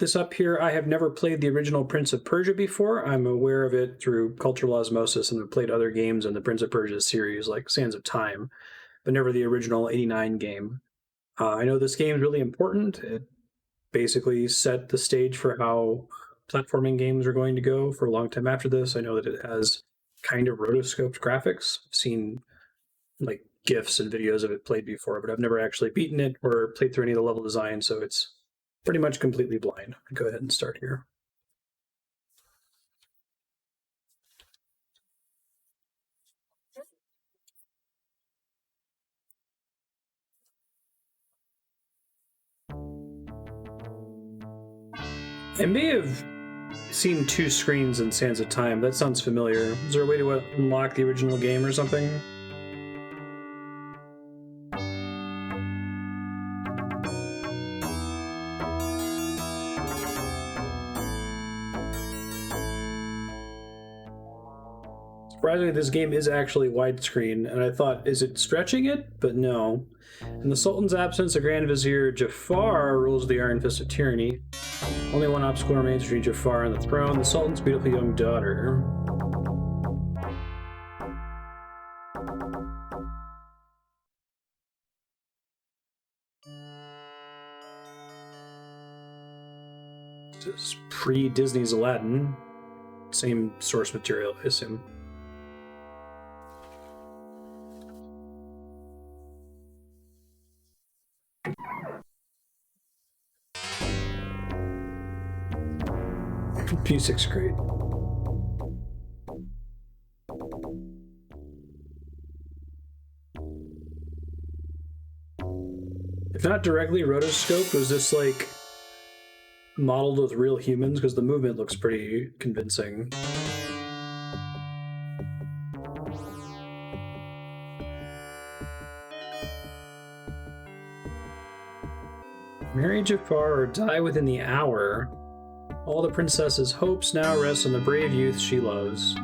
this up here. I have never played the original Prince of Persia before. I'm aware of it through cultural osmosis and have played other games in the Prince of Persia series, like Sands of Time, but never the original 89 game. I know this game is really important. It basically set the stage for how platforming games are going to go for a long time after this. I know that it has kind of rotoscoped graphics. I've seen like GIFs and videos of it played before, but I've never actually beaten it or played through any of the level design, so it's pretty much completely blind. I'll go ahead and start here. I may have seen 2 screens in Sands of Time. That sounds familiar. Is there a way to unlock the original game or something? Surprisingly, this game is actually widescreen, and I thought, is it stretching it? But no. In the Sultan's absence, the Grand Vizier Jafar rules the Iron Fist of Tyranny. Only one obstacle remains between Jafar and the throne, the Sultan's beautiful young daughter. This is pre-Disney's Aladdin. Same source material, I assume. Music's great. If not directly rotoscoped, was this like modeled with real humans? Because the movement looks pretty convincing. Marry Jafar or die within the hour. All the princess's hopes now rest on the brave youth she loves.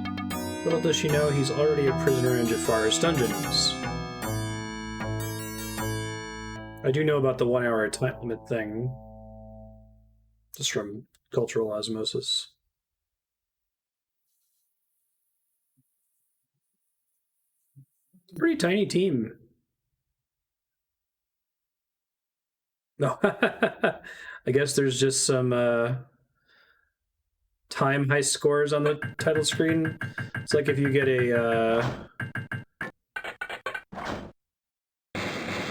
Little does she know he's already a prisoner in Jafar's dungeons. I do know about the 1 hour time limit thing, just from cultural osmosis. It's a pretty tiny team. No, I guess there's just some time high scores on the title screen. It's like if you get if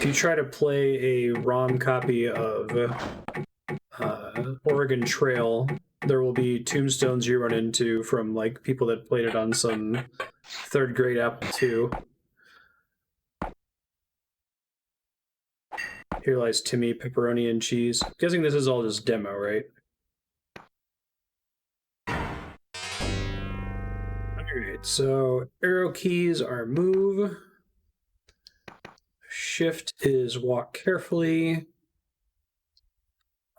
you try to play a ROM copy of Oregon Trail, there will be tombstones you run into from like people that played it on some 3rd grade Apple II. Here lies Timmy, pepperoni and cheese. I'm guessing this is all just demo, right? Alright, so arrow keys are move. Shift is walk carefully.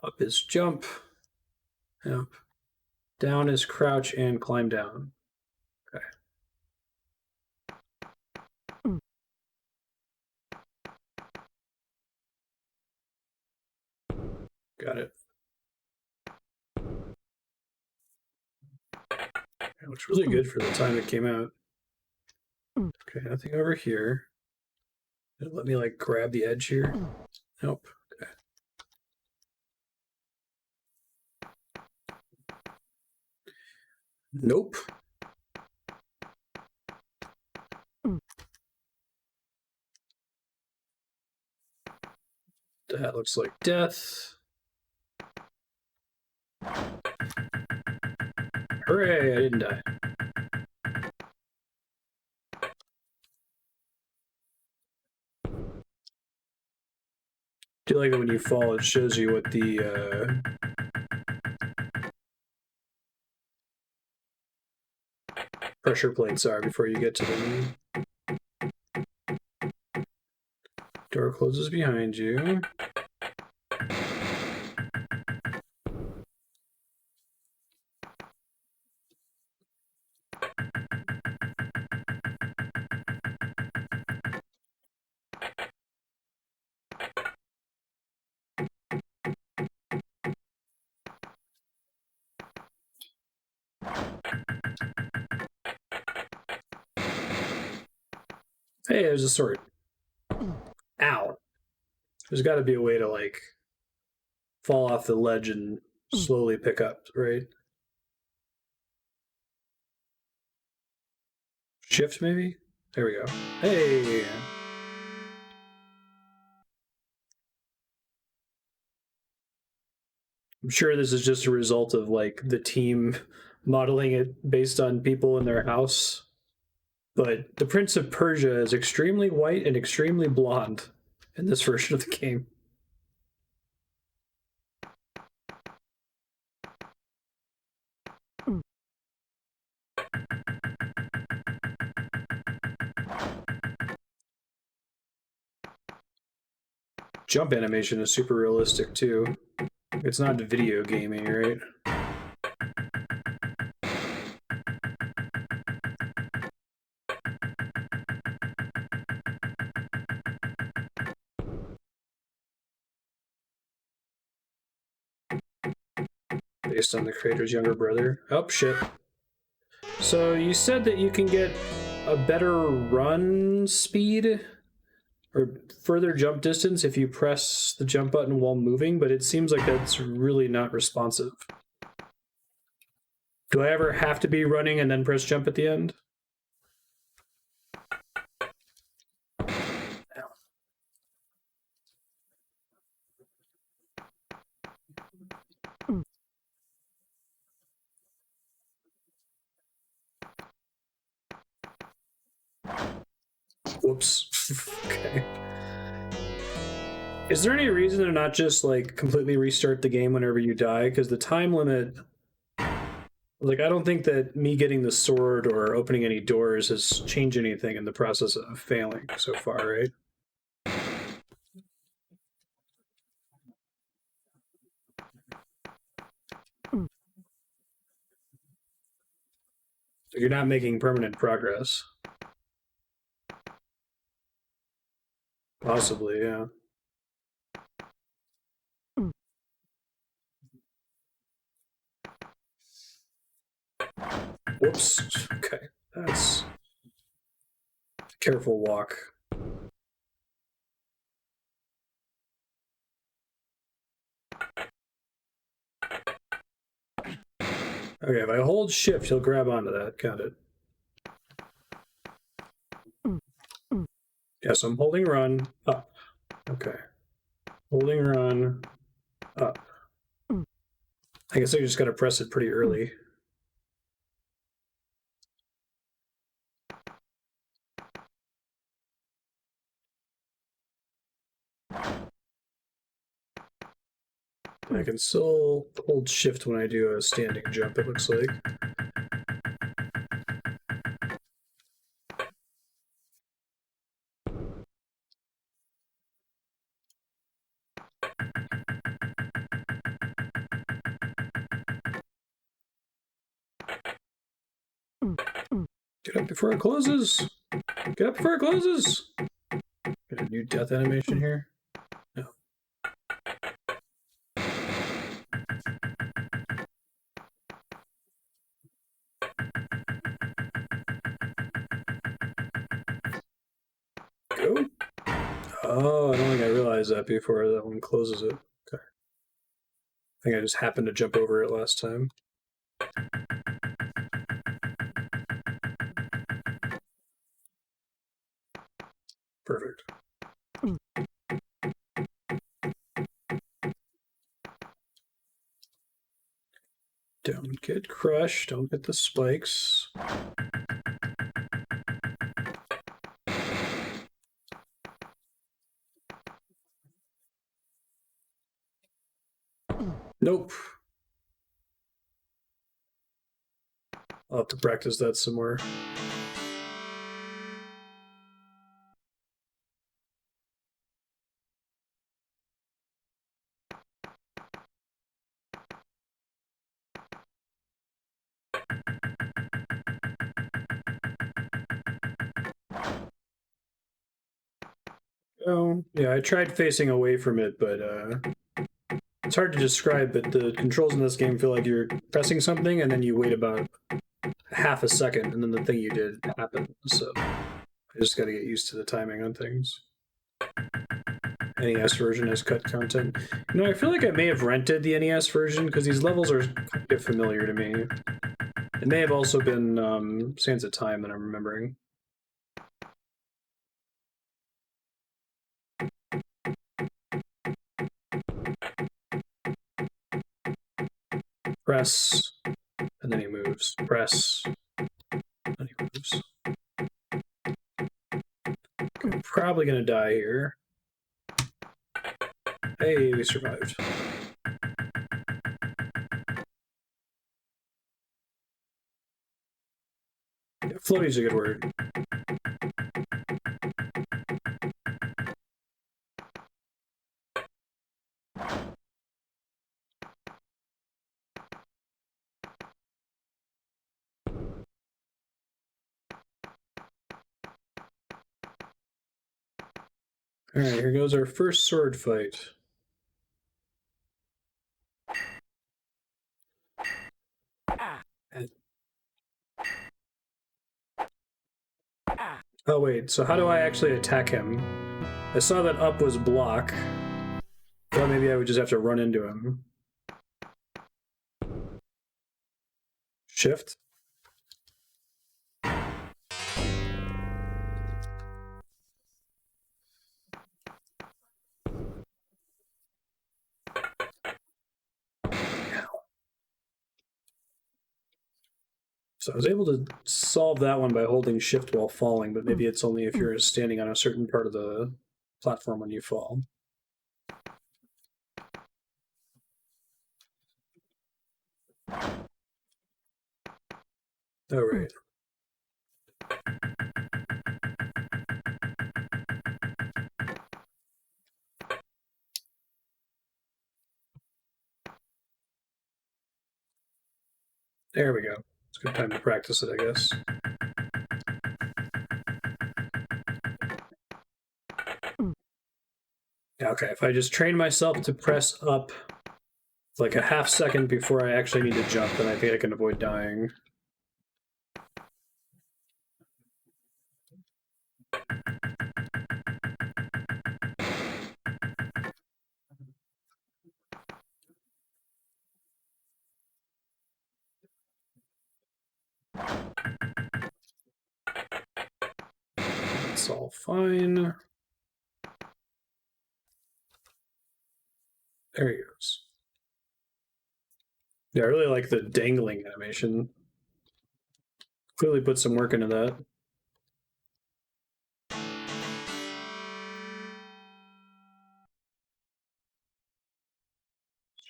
Up is jump. Yep. Down is crouch and climb down. Okay. Got it. It looks really good for the time it came out. Okay, nothing over here. Let me like grab the edge here. Nope. Okay. Nope. That looks like death. Hooray, I didn't die. Do you like that when you fall, it shows you what the pressure plates are before you get to them. Door closes behind you. Hey, there's a sword. Ow. There's got to be a way to, like, fall off the ledge and slowly pick up, right? Shift, maybe? There we go. Hey! I'm sure this is just a result of, like, the team modeling it based on people in their house. But the Prince of Persia is extremely white and extremely blonde in this version of the game. Jump animation is super realistic too. It's not video gaming, right? Based on the creator's younger brother. Oh, shit. So you said that you can get a better run speed or further jump distance if you press the jump button while moving, but it seems like that's really not responsive. Do I ever have to be running and then press jump at the end? Whoops. Okay. Is there any reason to not just, like, completely restart the game whenever you die? Because the time limit, like, I don't think that me getting the sword or opening any doors has changed anything in the process of failing so far, right? So you're not making permanent progress. Possibly, yeah. Whoops. Okay, that's careful walk. Okay, if I hold shift, he'll grab onto that. Got it. Yes, I'm holding run up. Okay. Holding run up. I guess I just gotta press it pretty early. I can still hold shift when I do a standing jump, it looks like. Get up before it closes! Get up before it closes! Got a new death animation here? No. Go? Oh, I don't think I realized that before that one closes it. Okay. I think I just happened to jump over it last time. Perfect. Don't get crushed. Don't get the spikes. Nope. I'll have to practice that some more. Oh, yeah, I tried facing away from it, but it's hard to describe, but the controls in this game feel like you're pressing something and then you wait about half a second and then the thing you did happens. So I I just got to get used to the timing on things. NES version has cut content. You know, I feel like I may have rented the NES version because these levels are kind of familiar to me. It may have also been Sands of Time that I'm remembering. Press, and then he moves. Press, and he moves. I'm probably gonna die here. Hey, we survived. Yeah, floaty's a good word. All right, here goes our first sword fight. Oh wait, so how do I actually attack him? I saw that up was block. Thought maybe I would just have to run into him. Shift? So I was able to solve that one by holding shift while falling, but maybe it's only if you're standing on a certain part of the platform when you fall. Oh, right. There we go. It's a good time to practice it, I guess. Okay, if I just train myself to press up like a half second before I actually need to jump, then I think I can avoid dying. It's all fine. There he goes. Yeah, I really like the dangling animation. Clearly put some work into that.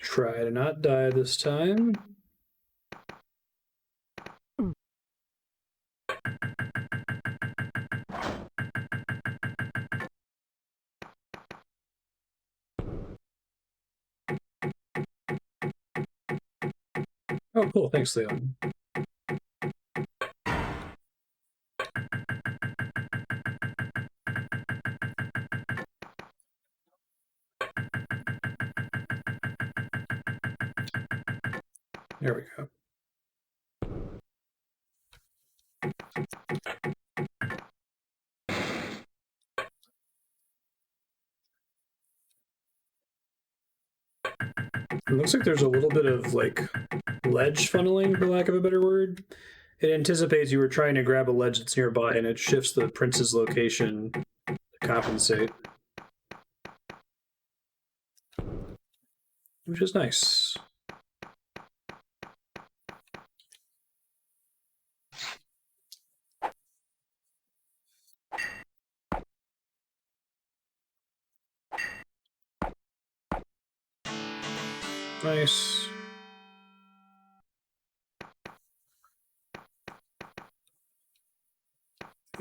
Try to not die this time. Oh, cool. Thanks, Leon. There we go. It looks like there's a little bit of like ledge funneling, for lack of a better word. It anticipates you were trying to grab a ledge that's nearby, and it shifts the prince's location to compensate, which is nice. Nice.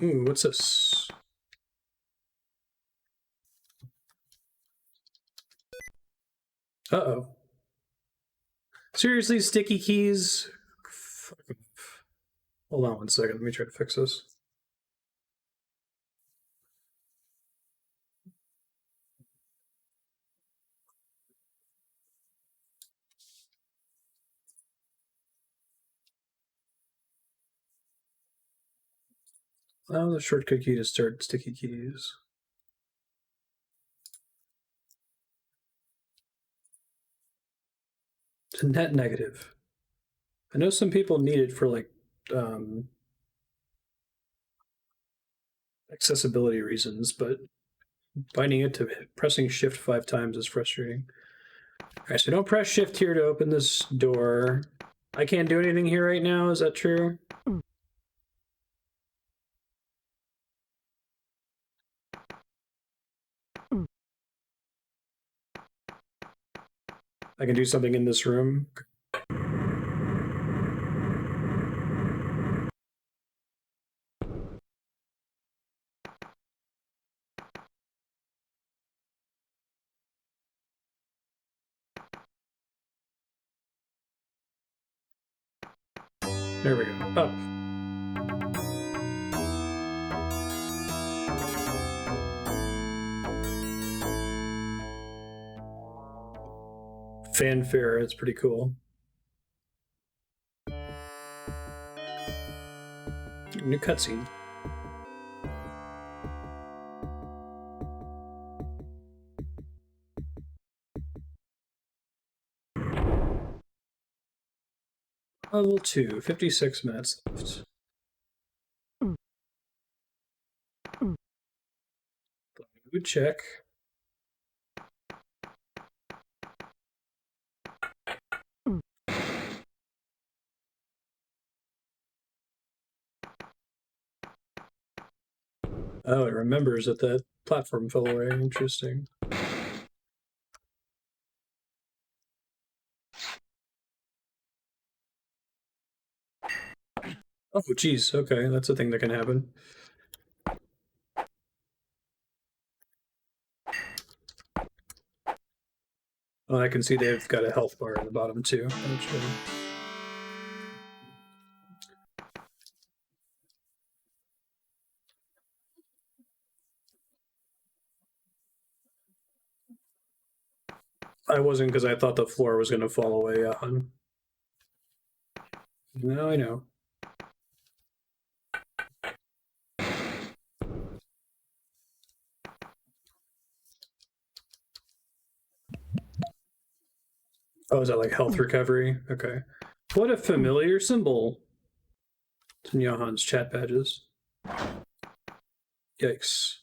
Ooh, what's this? Uh-oh. Seriously, sticky keys? Hold on one second. Let me try to fix this. Oh, the shortcut key to start sticky keys. It's a net negative. I know some people need it for like accessibility reasons, but binding it to pressing shift 5 times is frustrating. All right, so don't press shift here to open this door. I can't do anything here right now, is that true? I can do something in this room. There we go. Up. Fanfare, it's pretty cool. New cutscene. Level 2, 56 minutes left. Good check. Oh, it remembers that that platform fell away. Interesting. Oh, geez. Okay, that's a thing that can happen. Oh, I can see they've got a health bar at the bottom too. Actually. I wasn't because I thought the floor was going to fall away on. Now I know. Oh, is that like health recovery? Okay. What a familiar symbol. It's in Johan's chat badges. Yikes.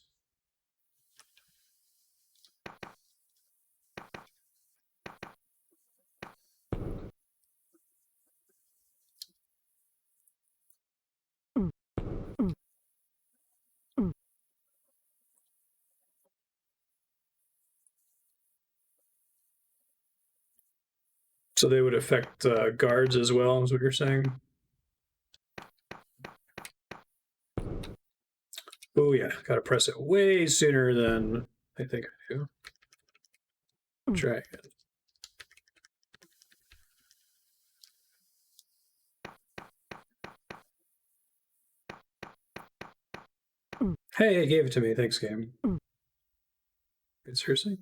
So they would affect guards as well, is what you're saying? Oh yeah, gotta press it way sooner than I think I do. Try it. Hey, it gave it to me. Thanks, game. Seriously?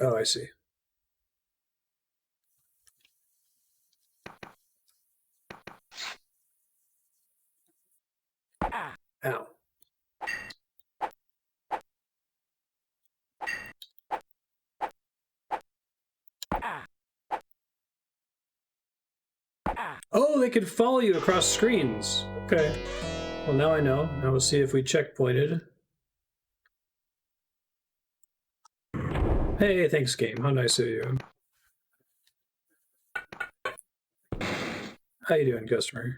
Oh, I see. Ow. Oh, they could follow you across screens. Okay. Well, now I know. Now we'll see if we checkpointed. Hey, thanks, game. How nice of you. How you doing, customer?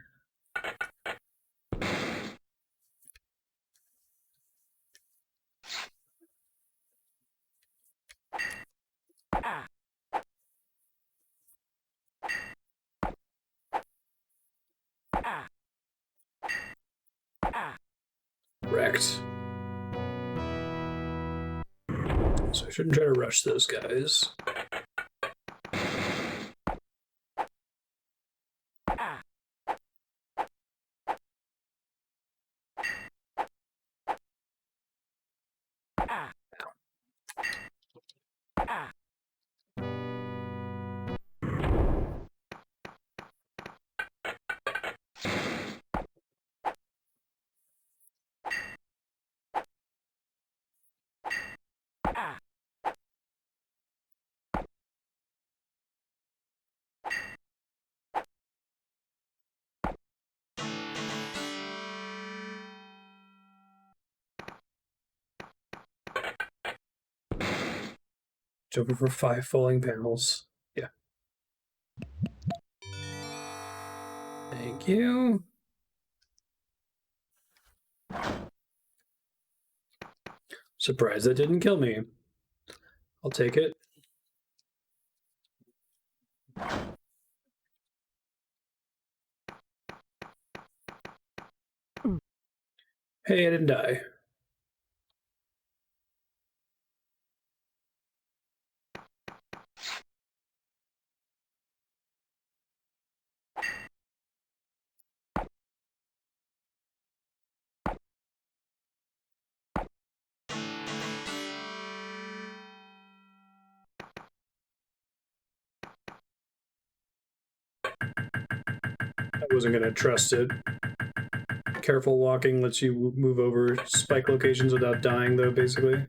Wrecked. So I shouldn't try to rush those guys. Jumping for 5 falling panels. Yeah. Thank you. Surprised that didn't kill me. I'll take it. Hey, I didn't die. I wasn't going to trust it. Careful walking lets you move over spike locations without dying, though, basically.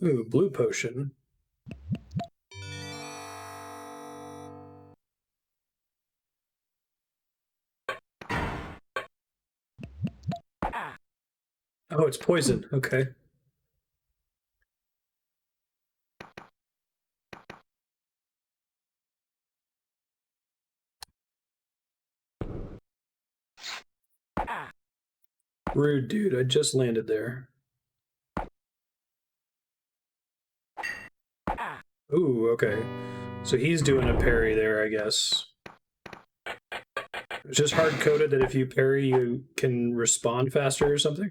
Ooh, blue potion. Oh, it's poison. Okay. Rude, dude. I just landed there. Ooh, okay. So he's doing a parry there, I guess. It's just hard-coded that if you parry, you can respond faster or something?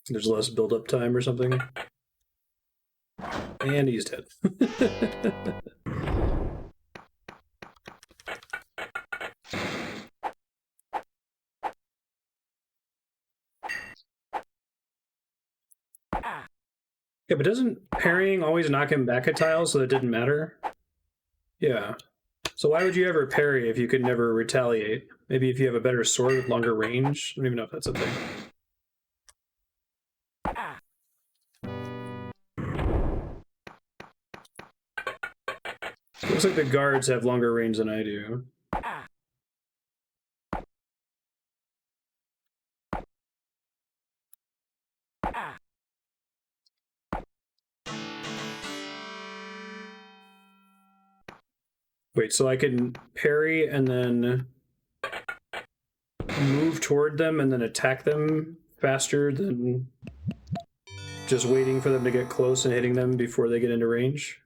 There's less build-up time or something? And he's dead. Yeah, but doesn't parrying always knock him back a tile, so it didn't matter? Yeah. So why would you ever parry if you could never retaliate? Maybe if you have a better sword with longer range? I don't even know if that's a thing. Looks like the guards have longer range than I do. Wait, so I can parry and then move toward them and then attack them faster than just waiting for them to get close and hitting them before they get into range?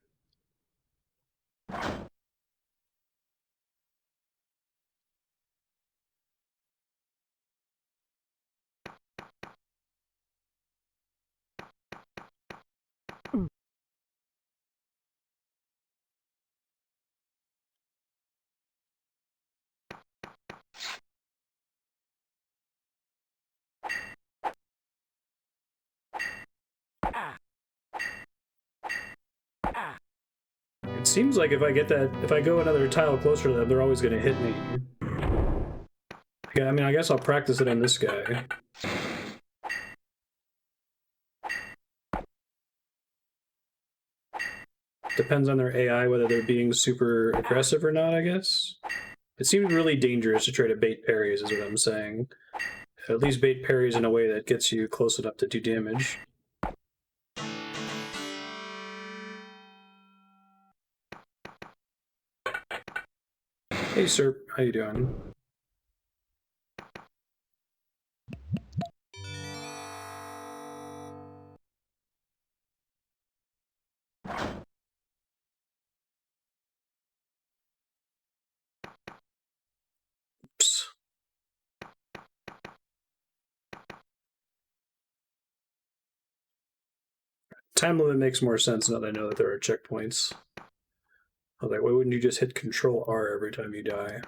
It seems like if I get that, if I go another tile closer to them, they're always going to hit me. Yeah, I mean, I guess I'll practice it on this guy. Depends on their AI whether they're being super aggressive or not, I guess. It seems really dangerous to try to bait parries, is what I'm saying. At least bait parries in a way that gets you close enough to do damage. Hey, sir, how you doing? Time limit makes more sense now that I know that there are checkpoints. I was like, why wouldn't you just hit Control R every time you die?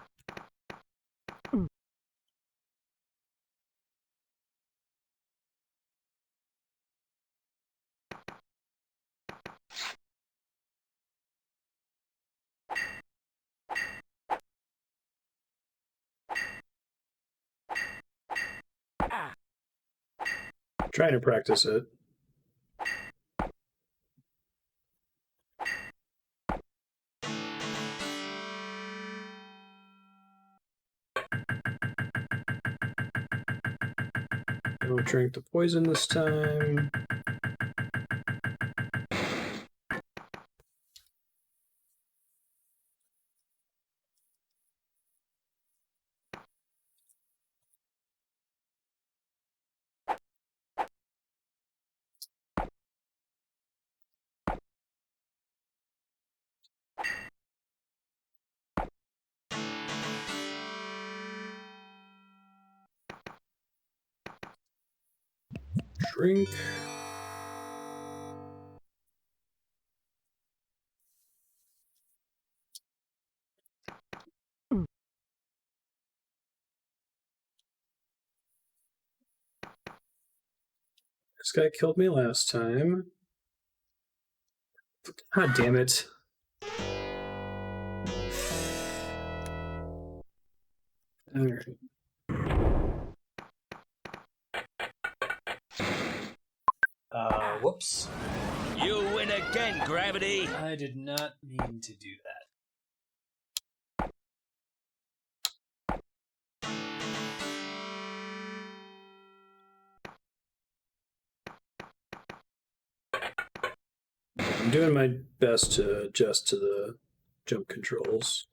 Trying to practice it. Don't drink the poison this time. Drink. This guy killed me last time. God damn it. Alright. Whoops. You win again, Gravity. I did not mean to do that. I'm doing my best to adjust to the jump controls.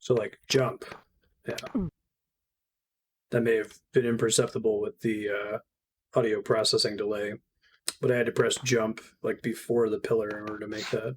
So, like, jump. Yeah. That may have been imperceptible with the audio processing delay, but I had to press jump, like, before the pillar in order to make that.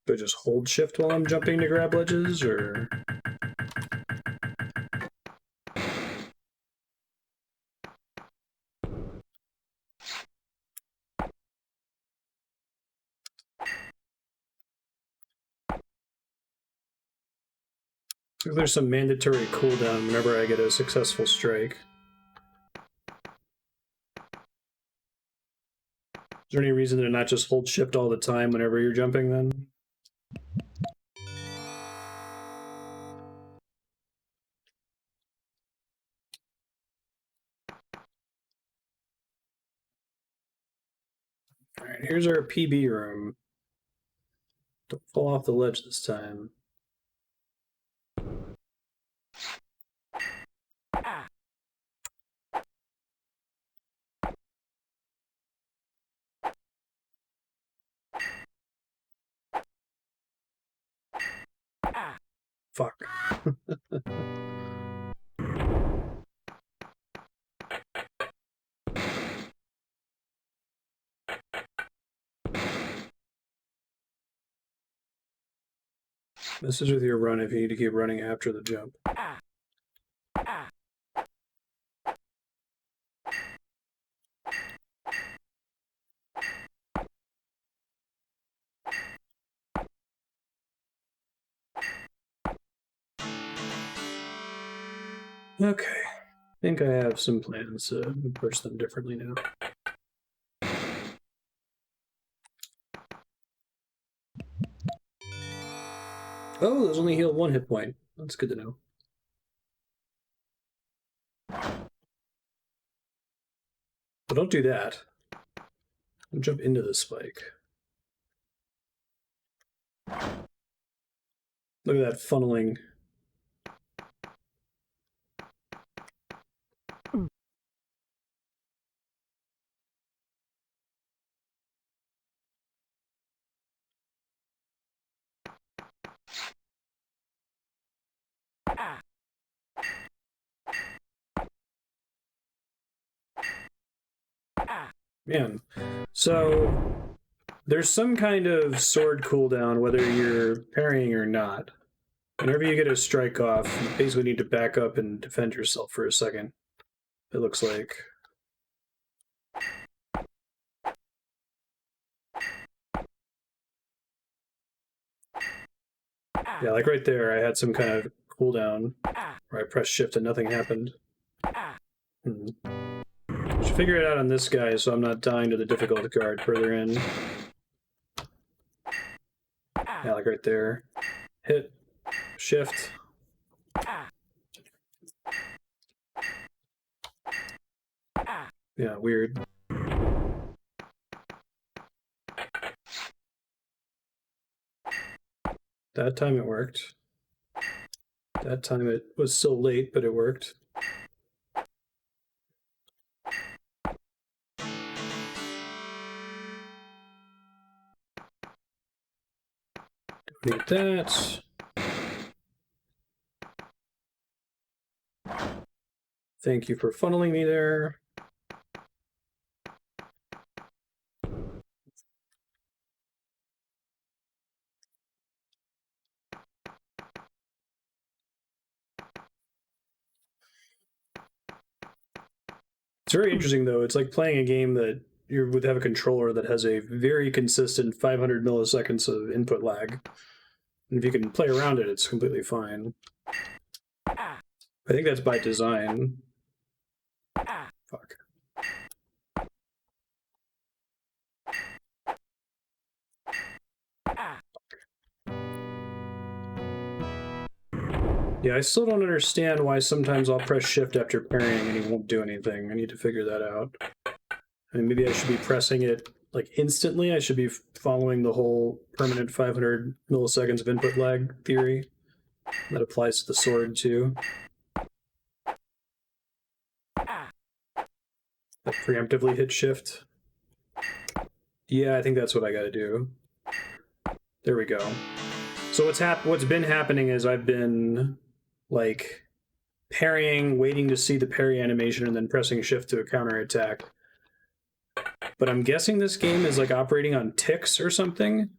Do I just hold shift while I'm jumping to grab ledges, or? There's some mandatory cooldown whenever I get a successful strike. Is there any reason to not just hold shift all the time whenever you're jumping then? Alright, here's our PB room. Don't fall off the ledge this time. Fuck. This is with your run if you need to keep running after the jump. Okay. I think I have some plans to approach them differently now. Oh, those only heal 1 hit point. That's good to know. But don't do that. Don't jump into the spike. Look at that funneling Man. So there's some kind of sword cooldown, whether you're parrying or not. Whenever you get a strike off, you basically need to back up and defend yourself for a second. It looks like. Yeah, like right there, I had some kind of cooldown where I pressed shift and nothing happened. Should figure it out on this guy so I'm not dying to the difficulty card further in. Yeah, like right there. Hit, shift. Yeah, weird. That time it worked. That time it was so late, but it worked. Don't need that. Thank you for funneling me there. It's very interesting, though. It's like playing a game that you would have a controller that has a very consistent 500 milliseconds of input lag. And if you can play around it, it's completely fine. I think that's by design. Fuck. Yeah, I still don't understand why sometimes I'll press shift after parrying and he won't do anything. I need to figure that out. I mean, maybe I should be pressing it like instantly. I should be following the whole permanent 500 milliseconds of input lag theory. That applies to the sword too. That preemptively hit shift. Yeah, I think that's what I gotta do. There we go. So what's been happening is I've been like parrying, waiting to see the parry animation, and then pressing shift to a counterattack. But I'm guessing this game is like operating on ticks or something.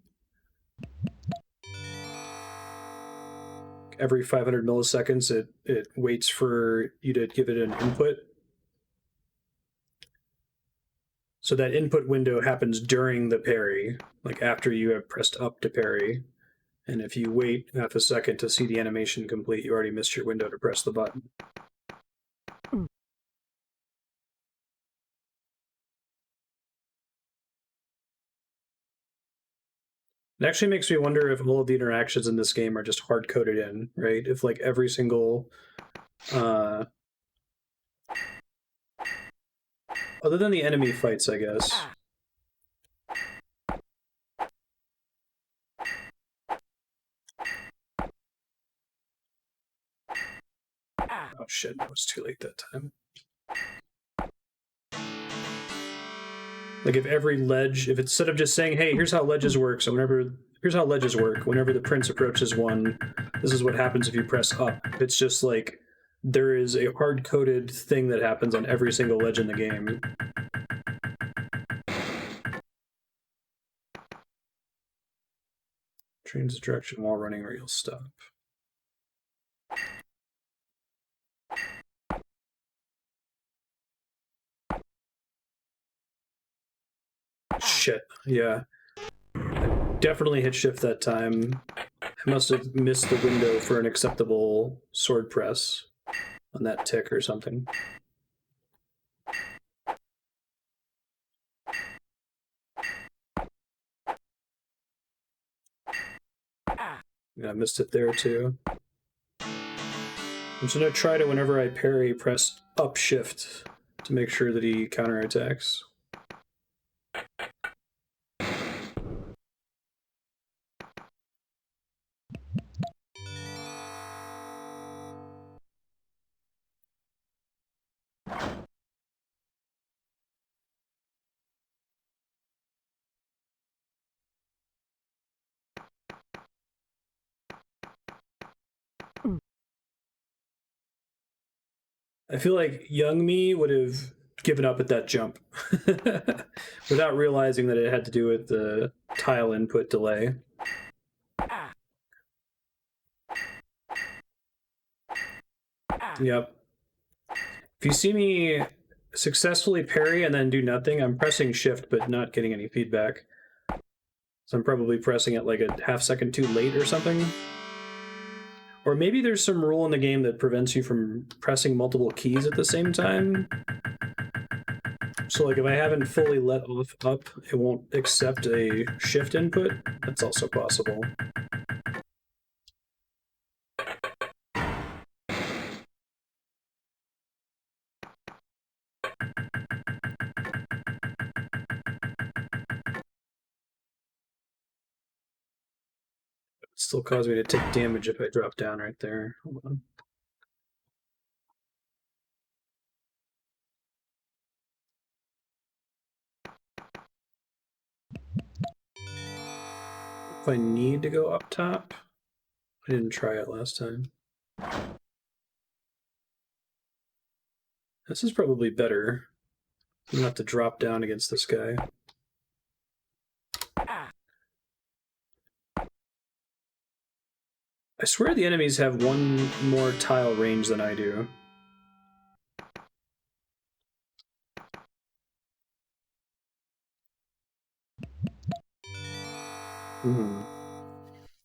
Every 500 milliseconds, it waits for you to give it an input. So that input window happens during the parry, like after you have pressed up to parry. And if you wait half a second to see the animation complete, you already missed your window to press the button. It actually makes me wonder if all of the interactions in this game are just hard coded in, right? If like every single, other than the enemy fights, I guess. Oh shit, it was too late that time. Like if every ledge, if instead of just saying, hey, here's how ledges work, so here's how ledges work, whenever the prince approaches one, this is what happens if you press up. It's just like there is a hard-coded thing that happens on every single ledge in the game. Change the direction while running or you'll stop. Shit, yeah. I definitely hit shift that time. I must have missed the window for an acceptable sword press on that tick or something. Yeah, I missed it there too. I'm just gonna try to, whenever I parry, press up shift to make sure that he counterattacks. I feel like young me would have given up at that jump without realizing that it had to do with the tile input delay. Yep. If you see me successfully parry and then do nothing, I'm pressing shift but not getting any feedback. So I'm probably pressing it like a half second too late or something. Or maybe there's some rule in the game that prevents you from pressing multiple keys at the same time. So like if I haven't fully let off up, it won't accept a shift input. That's also possible. It still cause me to take damage if I drop down right there. Hold on. If I need to go up top, I didn't try it last time. This is probably better. I'm gonna have to drop down against this guy. I swear the enemies have one more tile range than I do.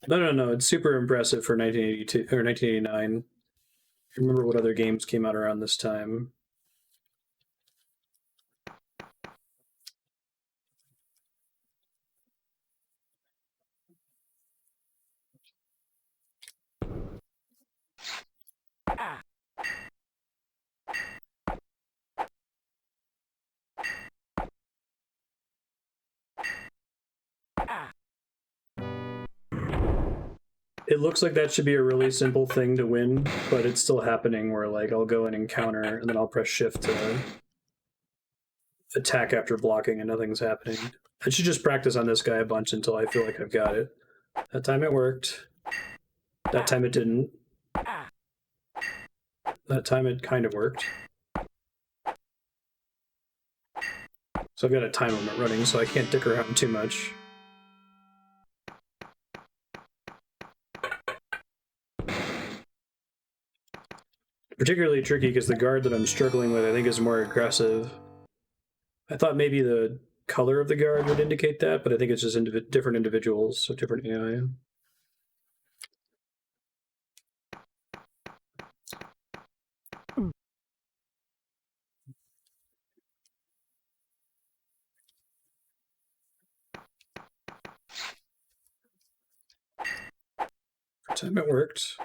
No. It's super impressive for 1982 or 1989. I remember what other games came out around this time. It looks like that should be a really simple thing to win, but it's still happening where like I'll go and encounter and then I'll press shift to attack after blocking and nothing's happening. I should just practice on this guy a bunch until I feel like I've got it. That time it worked. That time it didn't. That time it kind of worked. So I've got a time limit running, so I can't dick around too much. Particularly tricky because the guard that I'm struggling with I think is more aggressive. I thought maybe the color of the guard would indicate that, but I think it's just different individuals, so different AI. Time it worked.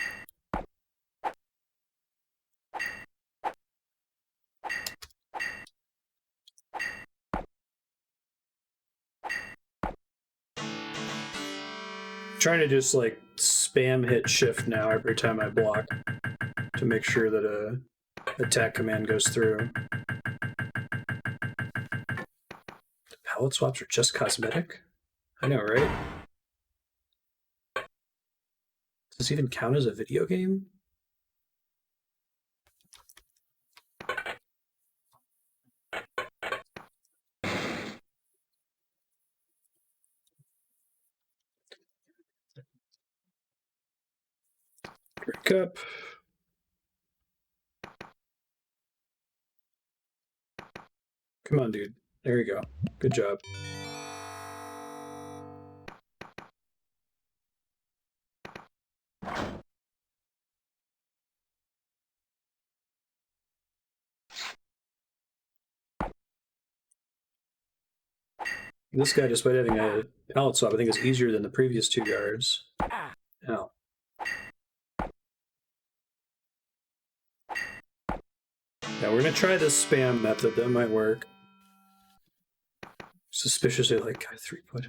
Trying to just like spam hit shift now every time I block to make sure that a attack command goes through. The palette swaps are just cosmetic? I know, right? Does this even count as a video game? Drink up. Come on, dude. There you go. Good job. This guy, despite having a palette swap, I think is easier than the previous two guards. Ow. Yeah, we're gonna try this spam method. That might work. Suspiciously like guy 3-foot.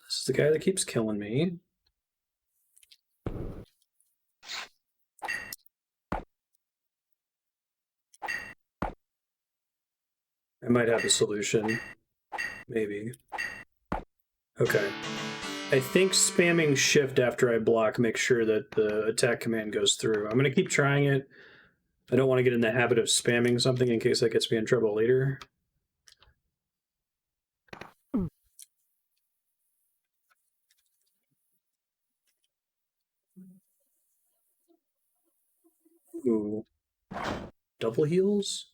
This is the guy that keeps killing me. I might have a solution. Maybe. Okay. I think spamming shift after I block makes sure that the attack command goes through. I'm going to keep trying it. I don't want to get in the habit of spamming something in case that gets me in trouble later. Ooh. Double heals?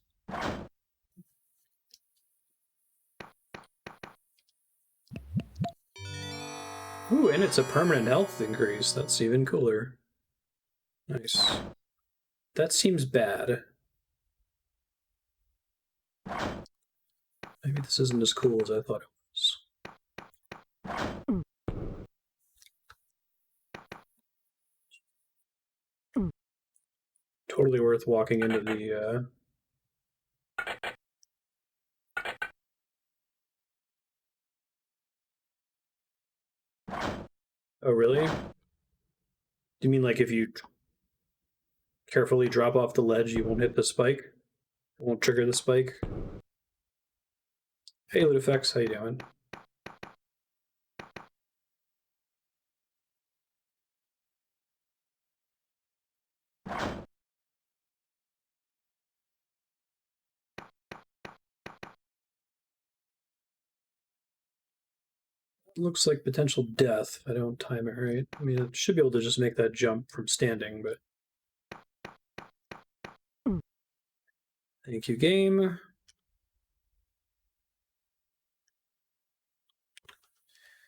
Ooh, and it's a permanent health increase. That's even cooler. Nice. That seems bad. Maybe this isn't as cool as I thought it was. Totally worth walking into the... Oh, really? Do you mean like if you carefully drop off the ledge, you won't hit the spike? It won't trigger the spike? Hey, LootFX, how you doing? Looks like potential death if I don't time it right. I mean, it should be able to just make that jump from standing, but... Thank you, game.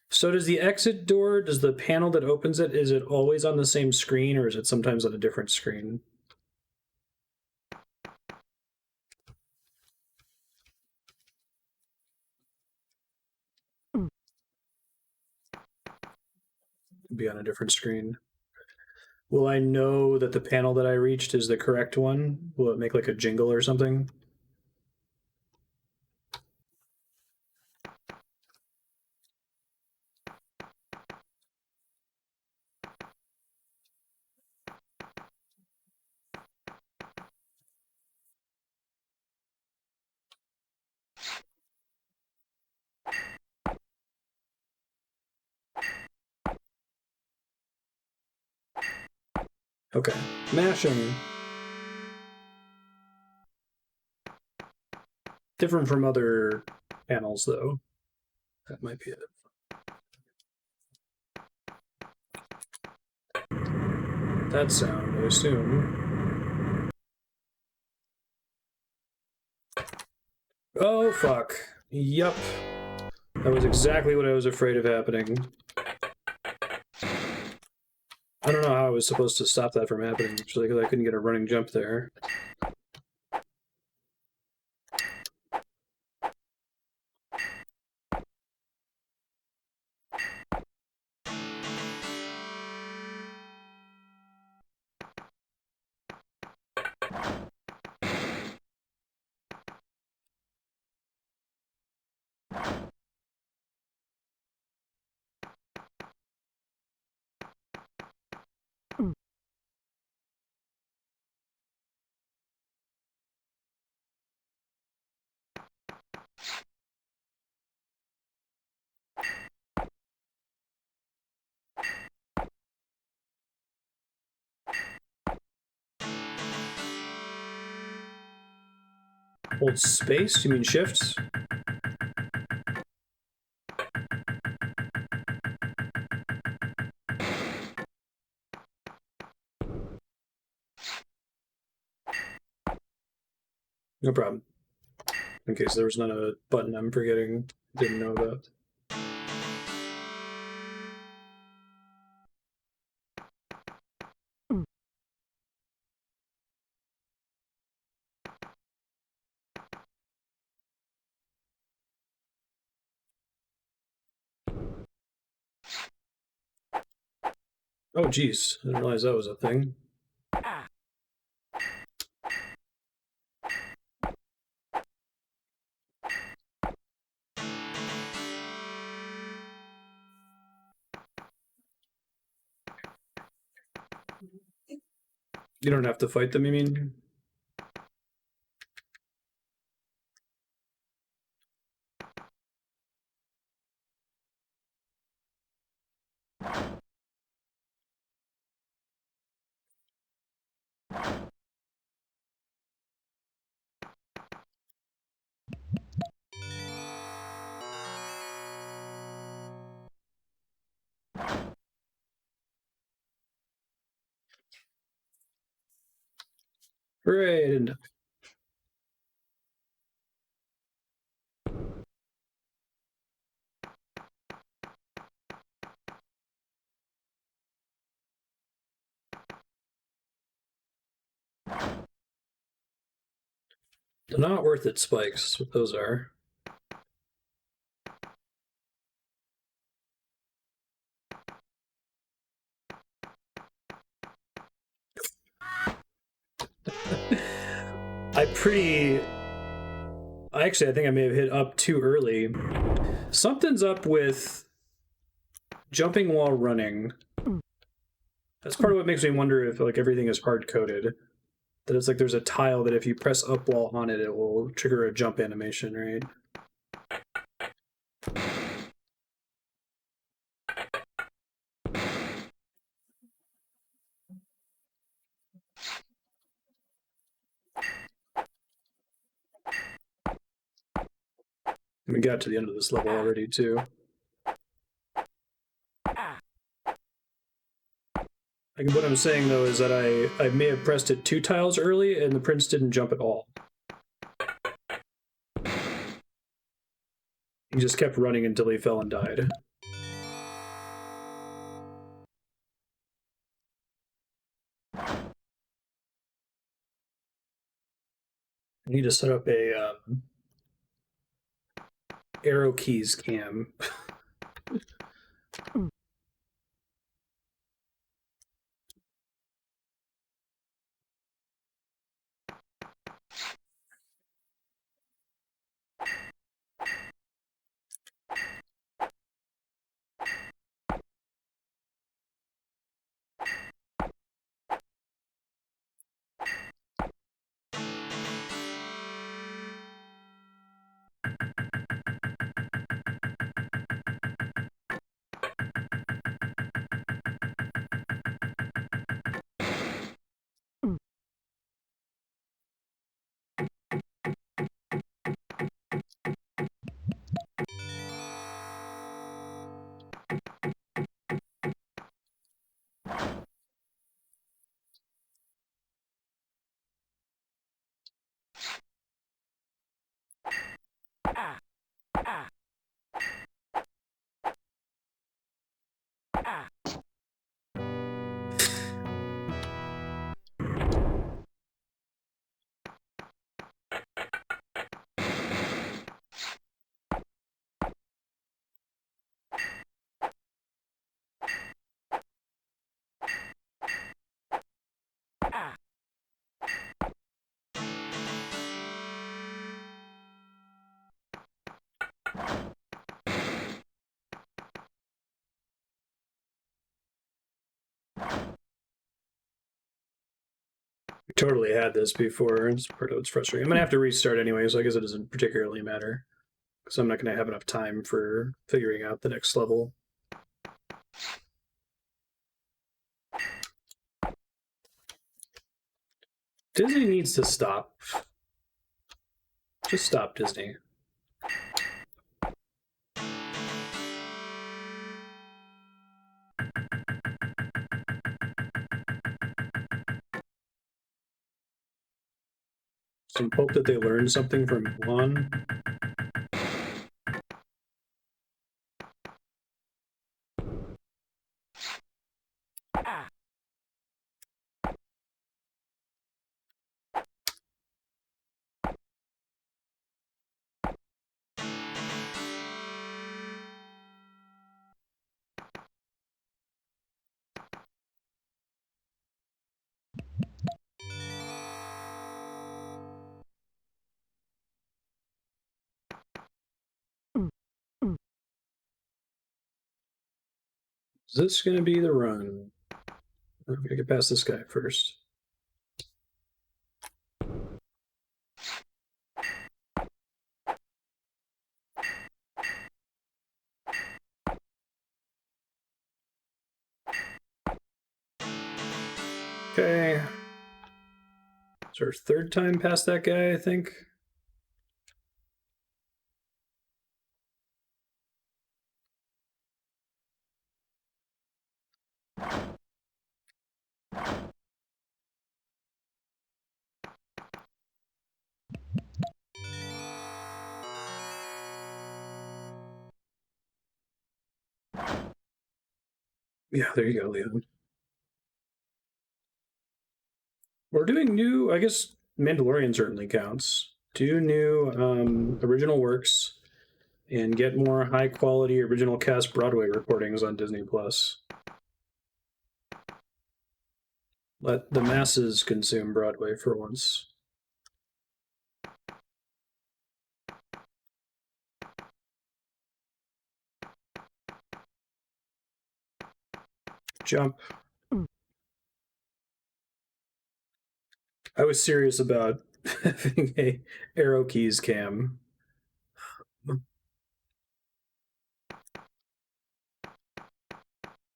So does the exit door, does the panel that opens it, is it always on the same screen or is it sometimes on a different screen? Be on a different screen. Will I know that the panel that I reached is the correct one? Will it make like a jingle or something? Okay, mashing. Different from other panels, though. That might be it. That sound, I assume. Oh, fuck. Yup. That was exactly what I was afraid of happening. I don't know how I was supposed to stop that from happening, actually, because I couldn't get a running jump there. Hold space? You mean shifts? No problem. In case there was not a button I'm forgetting, didn't know about. Oh, geez. I didn't realize that was a thing. You don't have to fight them, you mean? Hooray, I didn't. They're not worth it, spikes. That's what those are. I think I may have hit up too early. Something's up with jumping while running. That's part of what makes me wonder if like everything is hard coded. That it's like there's a tile that if you press up while on it, it will trigger a jump animation, right? We got to the end of this level already, too. Like, what I'm saying, though, is that I may have pressed it 2 tiles early, and the prince didn't jump at all. He just kept running until he fell and died. I need to set up a arrow keys cam. We totally had this before. It's part of what's frustrating. I'm gonna have to restart anyway, so I guess it doesn't particularly matter. Because I'm not gonna have enough time for figuring out the next level. Disney needs to stop. Just stop, Disney. Some hope that they learned something from Mulan. Is this gonna be the run? I'm gonna get past this guy first. It's our third time past that guy, I think. Yeah, there you go, Leon. We're doing new, I guess Mandalorian certainly counts. Do new original works and get more high quality original cast Broadway recordings on Disney Plus. Let the masses consume Broadway for once. Jump. I was serious about having a arrow keys cam.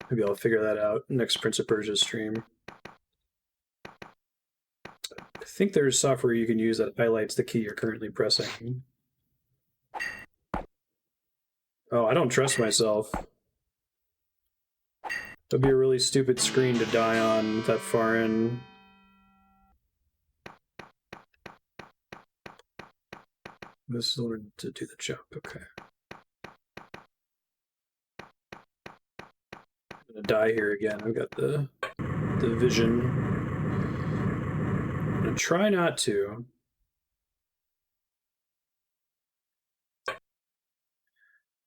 Maybe I'll figure that out next Prince of Persia stream. I think there's software you can use that highlights the key you're currently pressing. Oh, I don't trust myself. That'd be a really stupid screen to die on that far in. This is ordered to do the jump, okay. I'm gonna die here again. I've got the vision. I'm gonna try not to.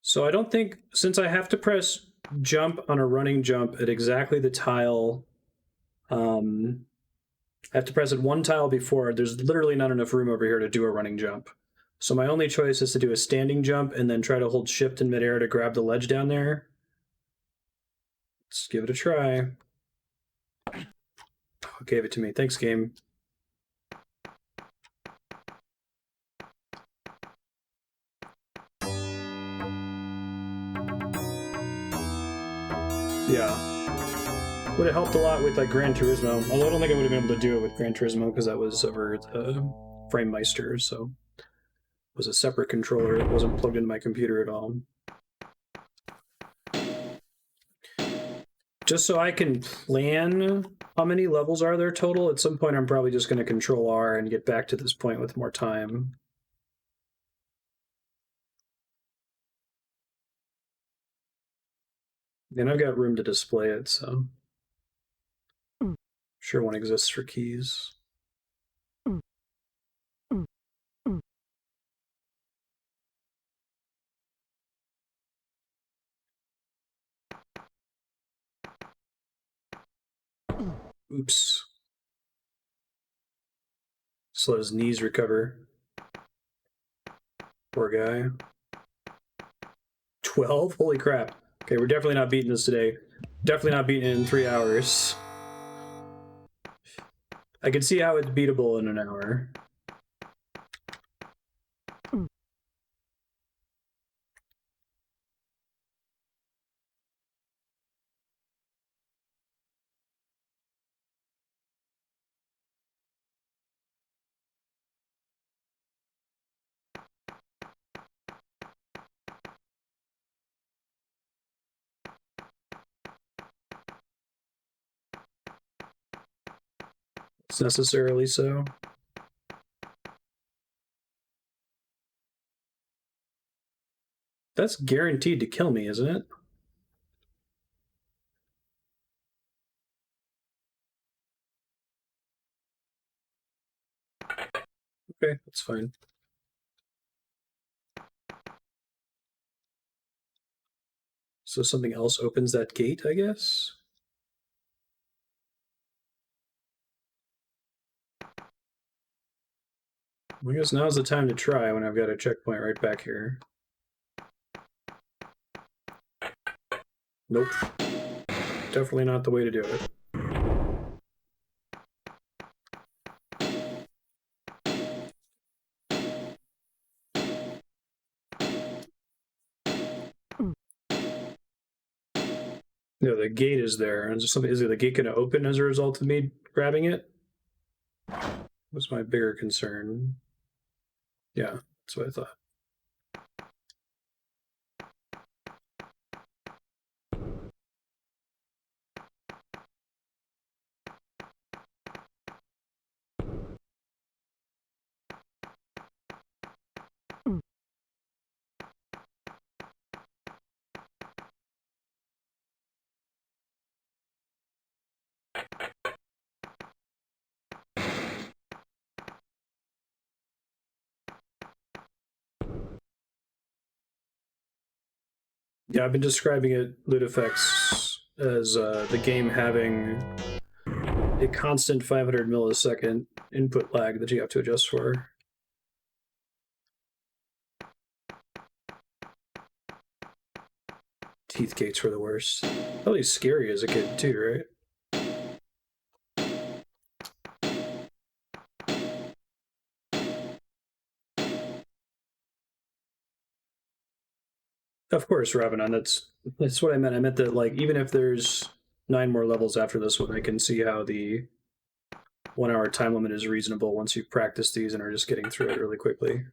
So I don't think, since I have to press jump on a running jump at exactly the tile, I have to press it one tile before, there's literally not enough room over here to do a running jump. So my only choice is to do a standing jump and then try to hold shift in midair to grab the ledge down there. Let's give it a try. Oh, it gave it to me. Thanks, game. Yeah. Would have helped a lot with like Gran Turismo. Although I don't think I would have been able to do it with Gran Turismo because that was over the FrameMeister, so it was a separate controller. It wasn't plugged into my computer at all. Just so I can plan how many levels are there total, at some point I'm probably just going to Control R and get back to this point with more time. And I've got room to display it, so sure one exists for keys. Oops. Just let his knees recover. Poor guy. 12? Holy crap. Okay, we're definitely not beating this today. Definitely not beating it in 3 hours. I can see how it's beatable in an hour. It's necessarily so. That's guaranteed to kill me, isn't it? Okay, that's fine. So something else opens that gate, I guess? I guess now's the time to try when I've got a checkpoint right back here. Nope. Definitely not the way to do it. No, the gate is there. Is the gate going to open as a result of me grabbing it? was my bigger concern. Yeah, that's what I thought. Yeah, I've been describing it, Ludifex, as the game having a constant 500 millisecond input lag that you have to adjust for. Teeth gates were the worst. Probably scary as a kid too, right? Of course, Ravenon. That's what I meant. I meant that like even if there's 9 more levels after this one, I can see how the 1 hour time limit is reasonable once you've practiced these and are just getting through it really quickly.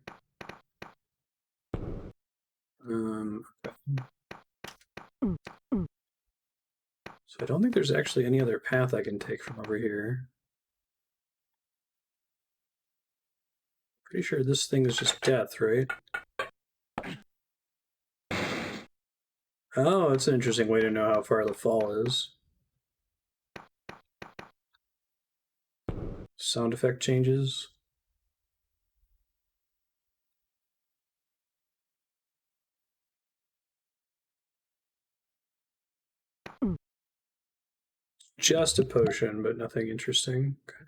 So I don't think there's actually any other path I can take from over here. Pretty sure this thing is just death, right? Oh, that's an interesting way to know how far the fall is. Sound effect changes. Just a potion, but nothing interesting. Okay.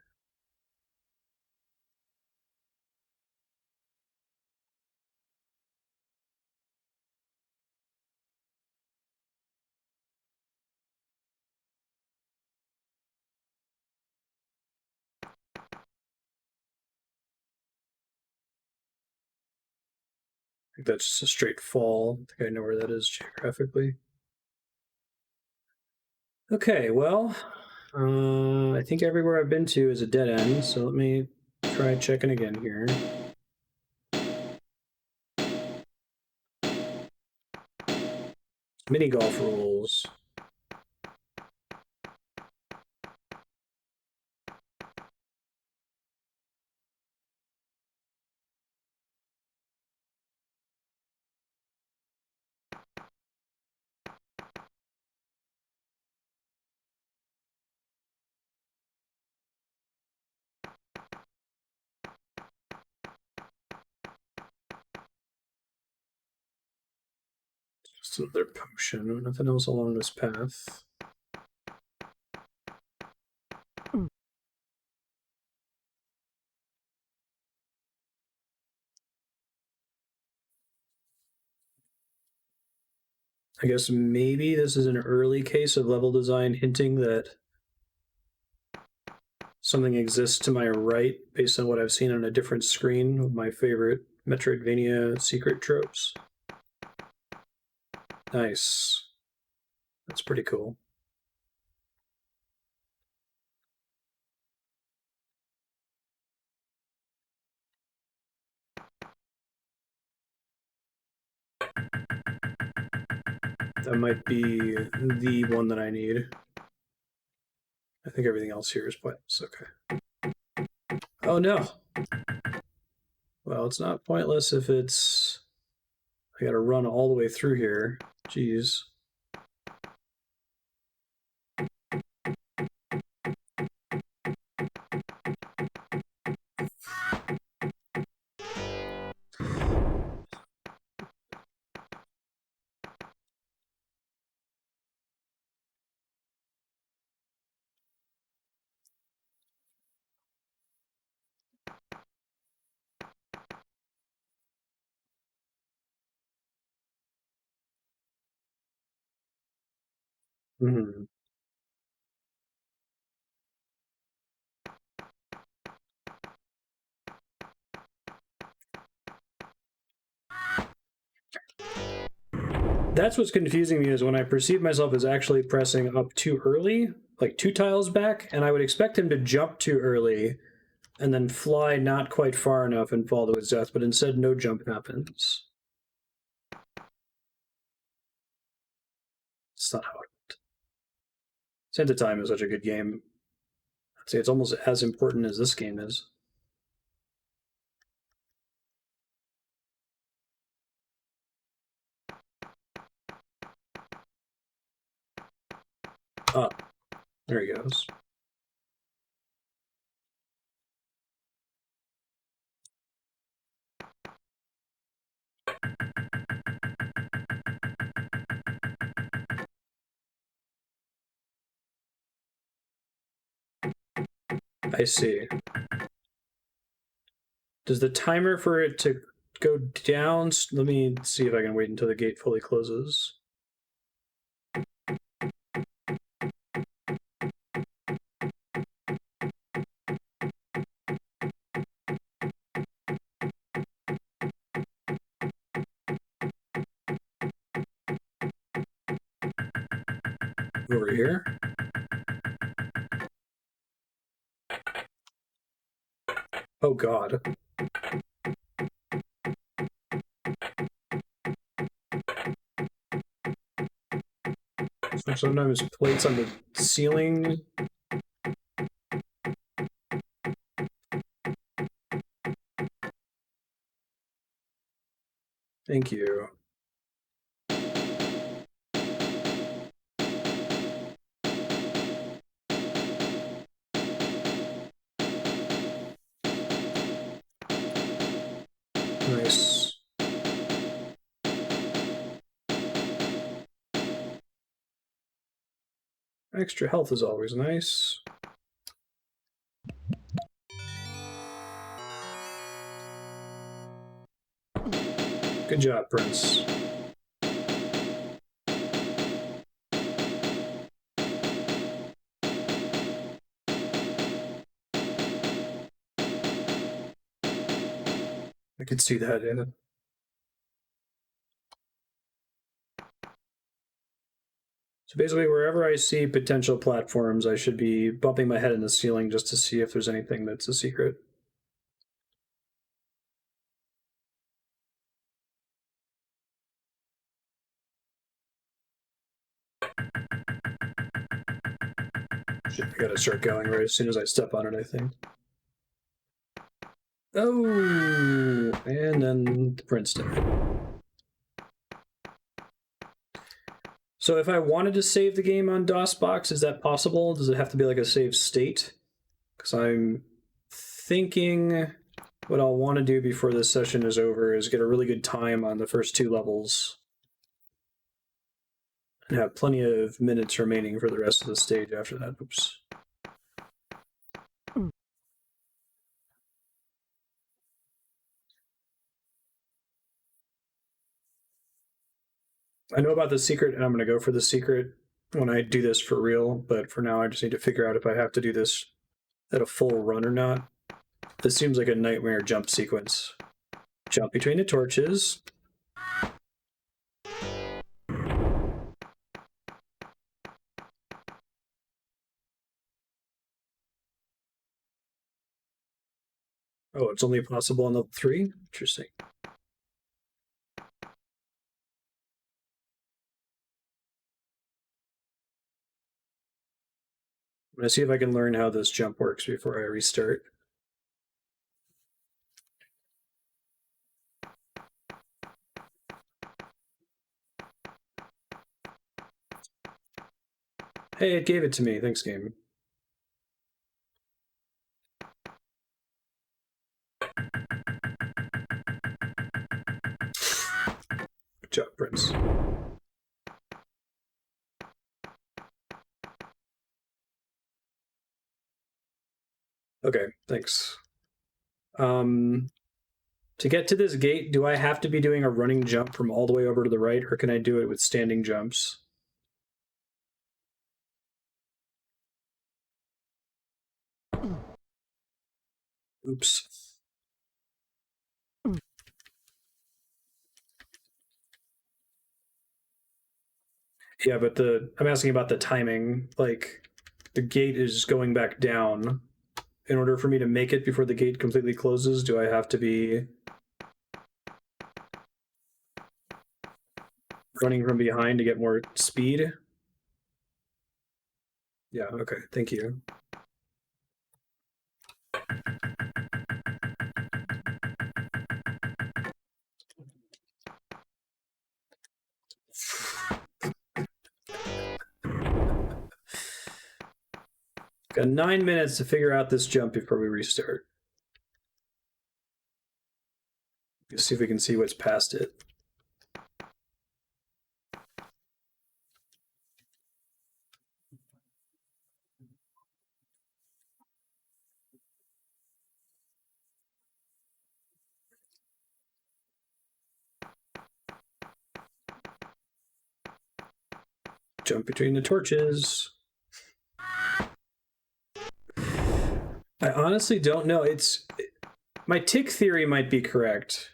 I think that's just a straight fall. I think I know where that is geographically. Okay, well, I think everywhere I've been to is a dead end, so let me try checking again here. Mini golf rules. Just another potion, nothing else along this path. I guess maybe this is an early case of level design hinting that something exists to my right based on what I've seen on a different screen of my favorite Metroidvania secret tropes. Nice. That's pretty cool. That might be the one that I need. I think everything else here is pointless. Okay. Oh no. Well, it's not pointless if it's... I gotta run all the way through here. Jeez. Mm-hmm. That's what's confusing me is when I perceive myself as actually pressing up too early, like 2 tiles back, and I would expect him to jump too early and then fly not quite far enough and fall to his death, but instead no jump happens. It's not how it went. Sands of Time is such a good game. I'd say it's almost as important as this game is. Ah, there he goes. I see. Does the timer for it to go down? Let me see if I can wait until the gate fully closes. Over here. Oh god. So sometimes plates on the ceiling. Thank you. Nice. Extra health is always nice. Good job, Prince. I could see that in it. So basically, wherever I see potential platforms, I should be bumping my head in the ceiling just to see if there's anything that's a secret. Shit, I gotta start going right as soon as I step on it, I think. Oh, and then the Prince died. So if I wanted to save the game on DOSBox, is that possible? Does it have to be like a save state? Because I'm thinking what I'll want to do before this session is over is get a really good time on the first 2 levels and have plenty of minutes remaining for the rest of the stage after that. Oops. I know about the secret, and I'm going to go for the secret when I do this for real, but for now I just need to figure out if I have to do this at a full run or not. This seems like a nightmare jump sequence. Jump between the torches. Oh, it's only possible on level 3? Interesting. I'm going to see if I can learn how this jump works before I restart. Hey, it gave it to me. Thanks, game. Good job, Prince. Okay, thanks. To get to this gate, do I have to be doing a running jump from all the way over to the right, or can I do it with standing jumps? Oops. Yeah, but I'm asking about the timing. Like, the gate is going back down. in order for me to make it before the gate completely closes, do I have to be running from behind to get more speed? Yeah, okay, thank you. Got 9 minutes to figure out this jump before we restart. Let's see if we can see what's past it. Jump between the torches. I honestly don't know. My tick theory might be correct.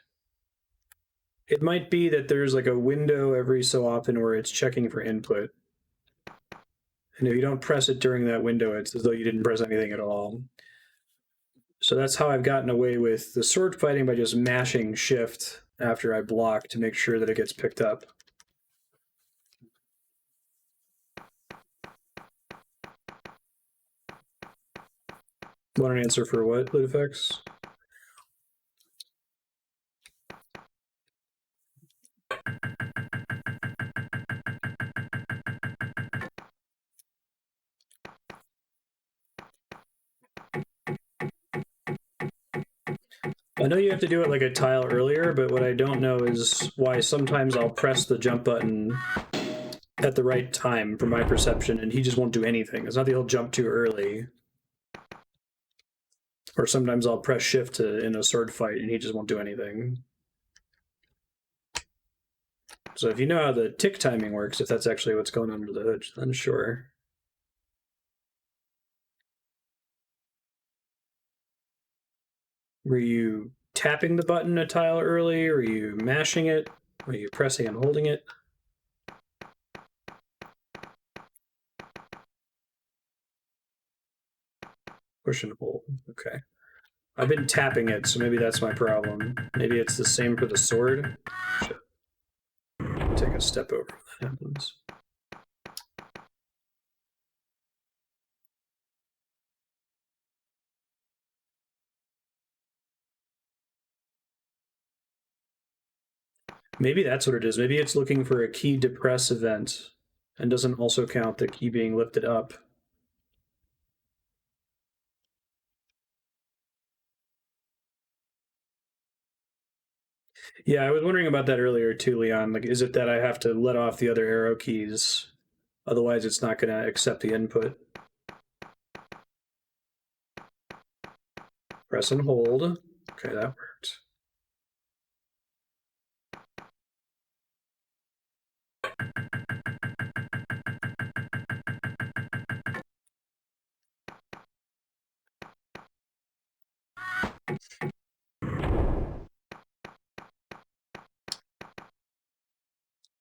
It might be that there's like a window every so often where it's checking for input. And if you don't press it during that window, it's as though you didn't press anything at all. So that's how I've gotten away with the sword fighting, by just mashing shift after I block to make sure that it gets picked up. Want an answer for what, Ludifex? I know you have to do it like a tile earlier, but what I don't know is why sometimes I'll press the jump button at the right time from my perception and he just won't do anything. It's not that he'll jump too early. Or sometimes I'll press shift in a sword fight and he just won't do anything. So if you know how the tick timing works, if that's actually what's going on under the hood, then sure. Were you tapping the button a tile early? Or were you mashing it? Were you pressing and holding it? Push and hold. Okay. I've been tapping it, so maybe that's my problem. Maybe it's the same for the sword. Shit. Take a step over if that happens. Maybe that's what it is. Maybe it's looking for a key depress event and doesn't also count the key being lifted up. Yeah, I was wondering about that earlier too, Leon. Like, is it that I have to let off the other arrow keys? Otherwise, it's not going to accept the input. Press and hold. Okay, that worked.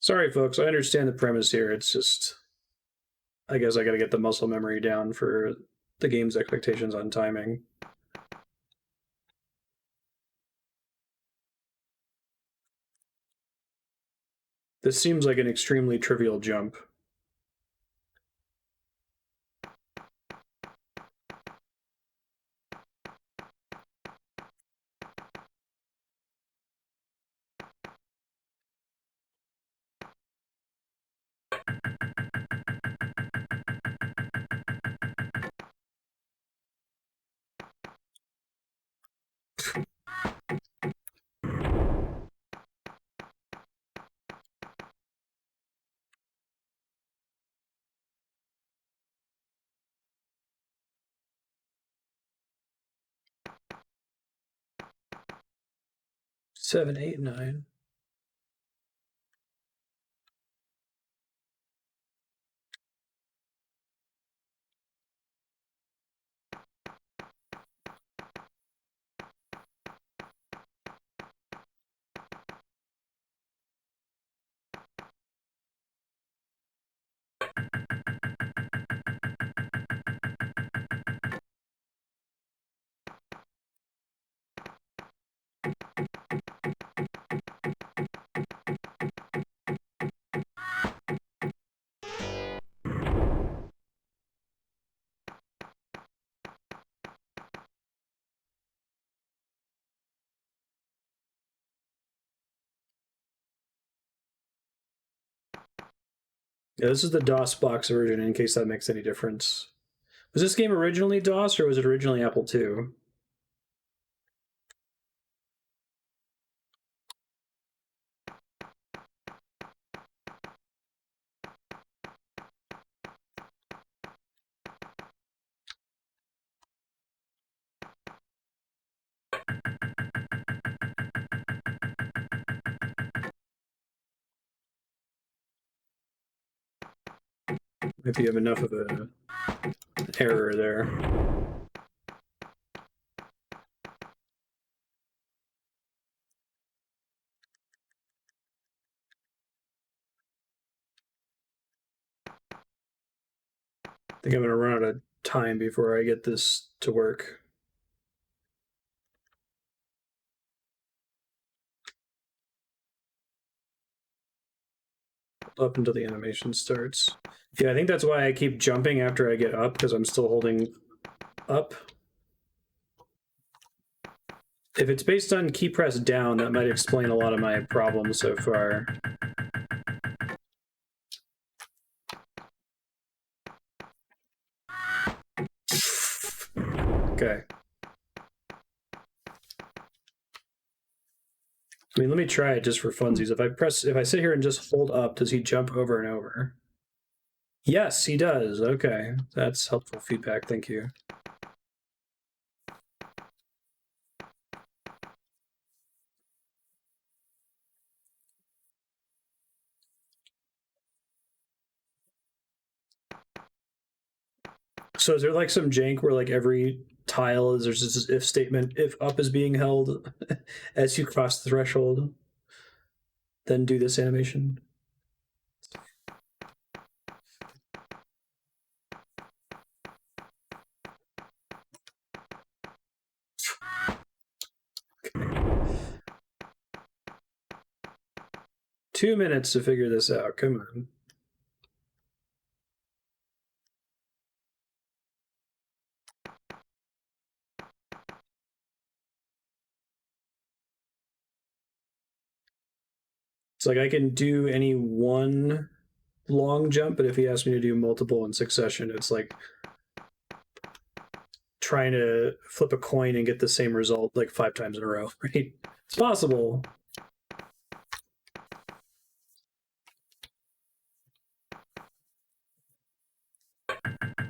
Sorry, folks. I understand the premise here. It's just, I guess I got to get the muscle memory down for the game's expectations on timing. This seems like an extremely trivial jump. Seven, eight, nine. Yeah, this is the DOS box version, in case that makes any difference. Was this game originally DOS, or was it originally Apple II? If you have enough of an error there. I think I'm going to run out of time before I get this to work. Up until the animation starts. Yeah, I think that's why I keep jumping after I get up, because I'm still holding up. If it's based on key press down, that might explain a lot of my problems so far. Okay. I mean, let me try it just for funsies. If I sit here and just hold up, does he jump over and over? Yes, he does. Okay, that's helpful feedback. Thank you. So is there like some jank where like every tile is there's this if statement, if up is being held as you cross the threshold, then do this animation? Okay. 2 minutes to figure this out. Come on. It's like I can do any one long jump, but if he asks me to do multiple in succession, it's like trying to flip a coin and get the same result like 5 times in a row, right? It's possible.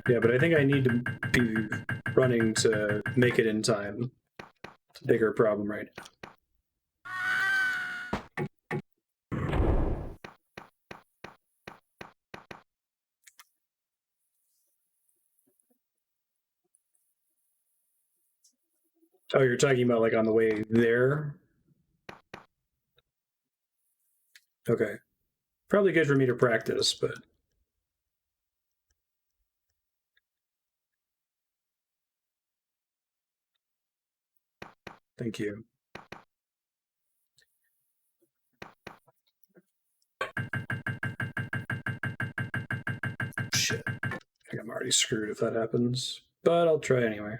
Yeah, but I think I need to be running to make it in time. It's a bigger problem right now. Oh, you're talking about like on the way there? Okay. Probably good for me to practice, but thank you. Shit. I think I'm already screwed if that happens, but I'll try anyway.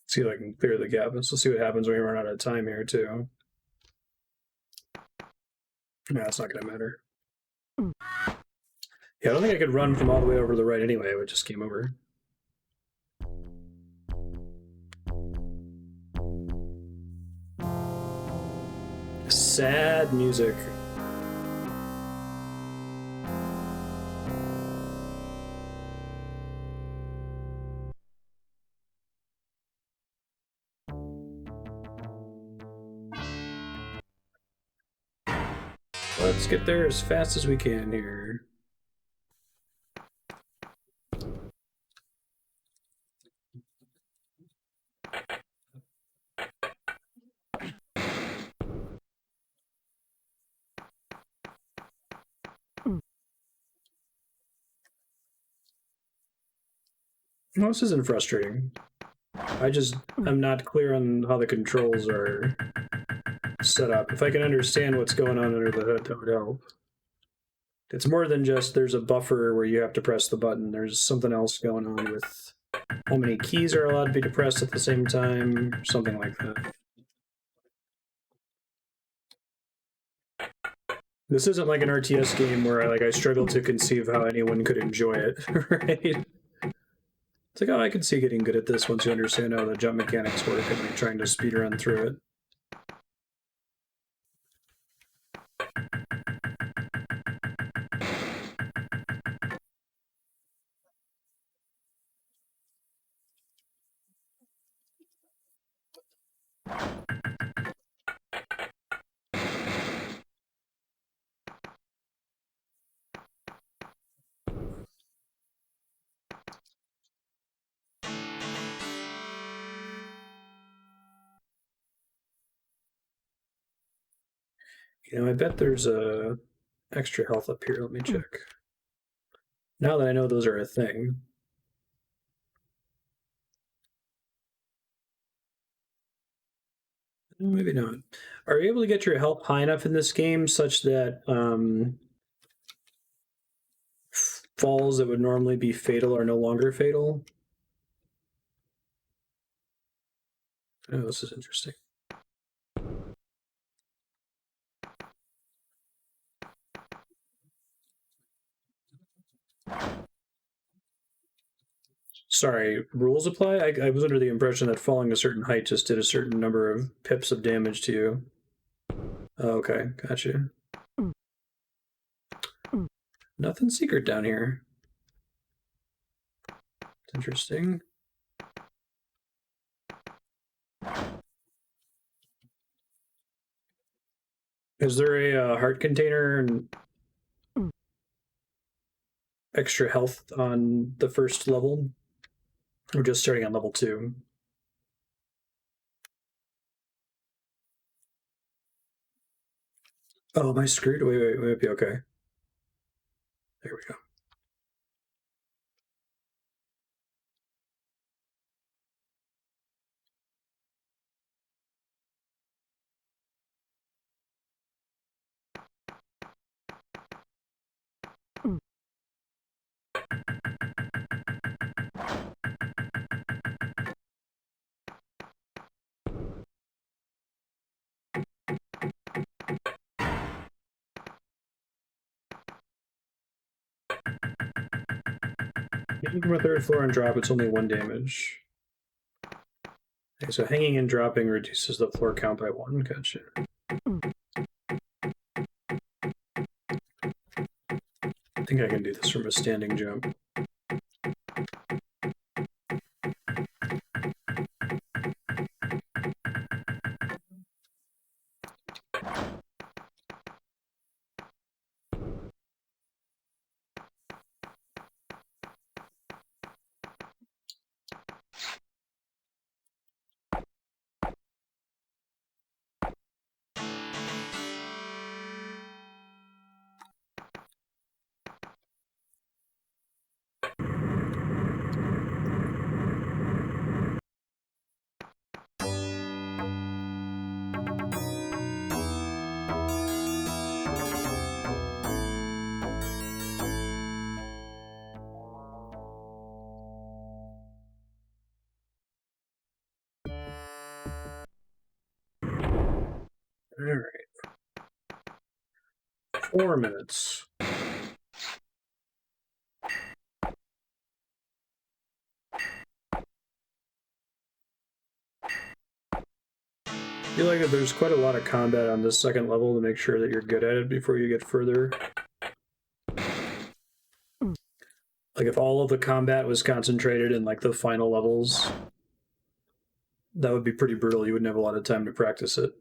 See if I can clear the gap. Let's see what happens when we run out of time here, too. Nah, it's not going to matter. Yeah, I don't think I could run from all the way over to the right anyway. It just came over. Sad music. Let's get there as fast as we can here. Well, this isn't frustrating. I'm not clear on how the controls are set up. If I can understand what's going on under the hood, that would help. It's more than just there's a buffer where you have to press the button. There's something else going on with how many keys are allowed to be depressed at the same time, something like that. This isn't like an RTS game where I struggle to conceive how anyone could enjoy it, right? It's like, oh, I could see getting good at this once you understand how the jump mechanics work and like trying to speed run through it. I bet there's a extra health up here. Let me check. Now that I know those are a thing. Maybe not. Are you able to get your health high enough in this game such that falls that would normally be fatal are no longer fatal? Oh, this is interesting. Sorry, rules apply? I was under the impression that falling a certain height just did a certain number of pips of damage to you. Oh, okay, gotcha. Nothing secret down here. It's interesting. Is there a heart container and extra health on the first level? We're just starting on level 2. Oh, am I screwed? Wait, we might be okay. There we go. Hanging from a third floor and drop, it's only 1 damage. Okay, so hanging and dropping reduces the floor count by 1. Gotcha. I think I can do this from a standing jump. All right. 4 minutes. I feel like that there's quite a lot of combat on this second level to make sure that you're good at it before you get further. Like if all of the combat was concentrated in like the final levels, that would be pretty brutal. You wouldn't have a lot of time to practice it.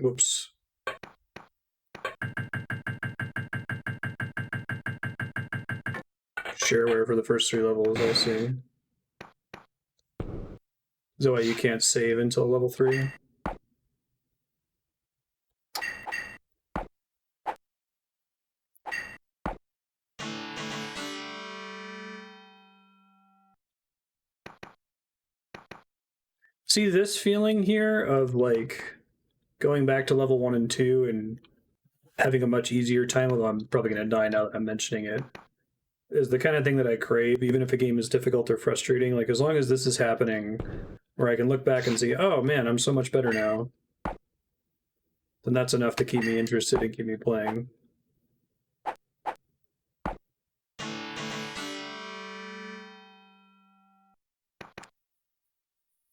Whoops. Shareware for the first 3 levels, I see. Is that why you can't save until level 3? See this feeling here of like going back to level 1 and 2 and having a much easier time, although I'm probably going to die now that I'm mentioning it, is the kind of thing that I crave, even if a game is difficult or frustrating. Like, as long as this is happening, where I can look back and see, oh man, I'm so much better now, then that's enough to keep me interested and keep me playing.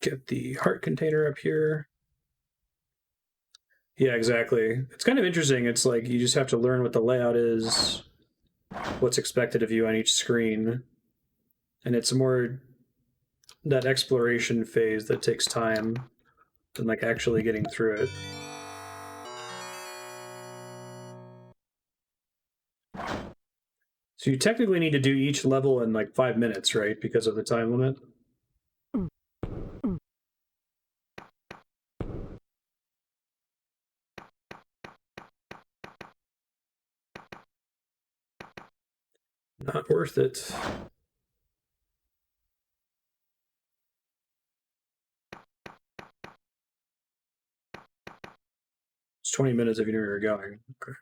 Get the heart container up here. Yeah, exactly. It's kind of interesting. It's like you just have to learn what the layout is, what's expected of you on each screen. And it's more that exploration phase that takes time than like actually getting through it. So you technically need to do each level in like 5 minutes, right? Because of the time limit. Not worth it. It's 20 minutes if you knew where you're going. Okay.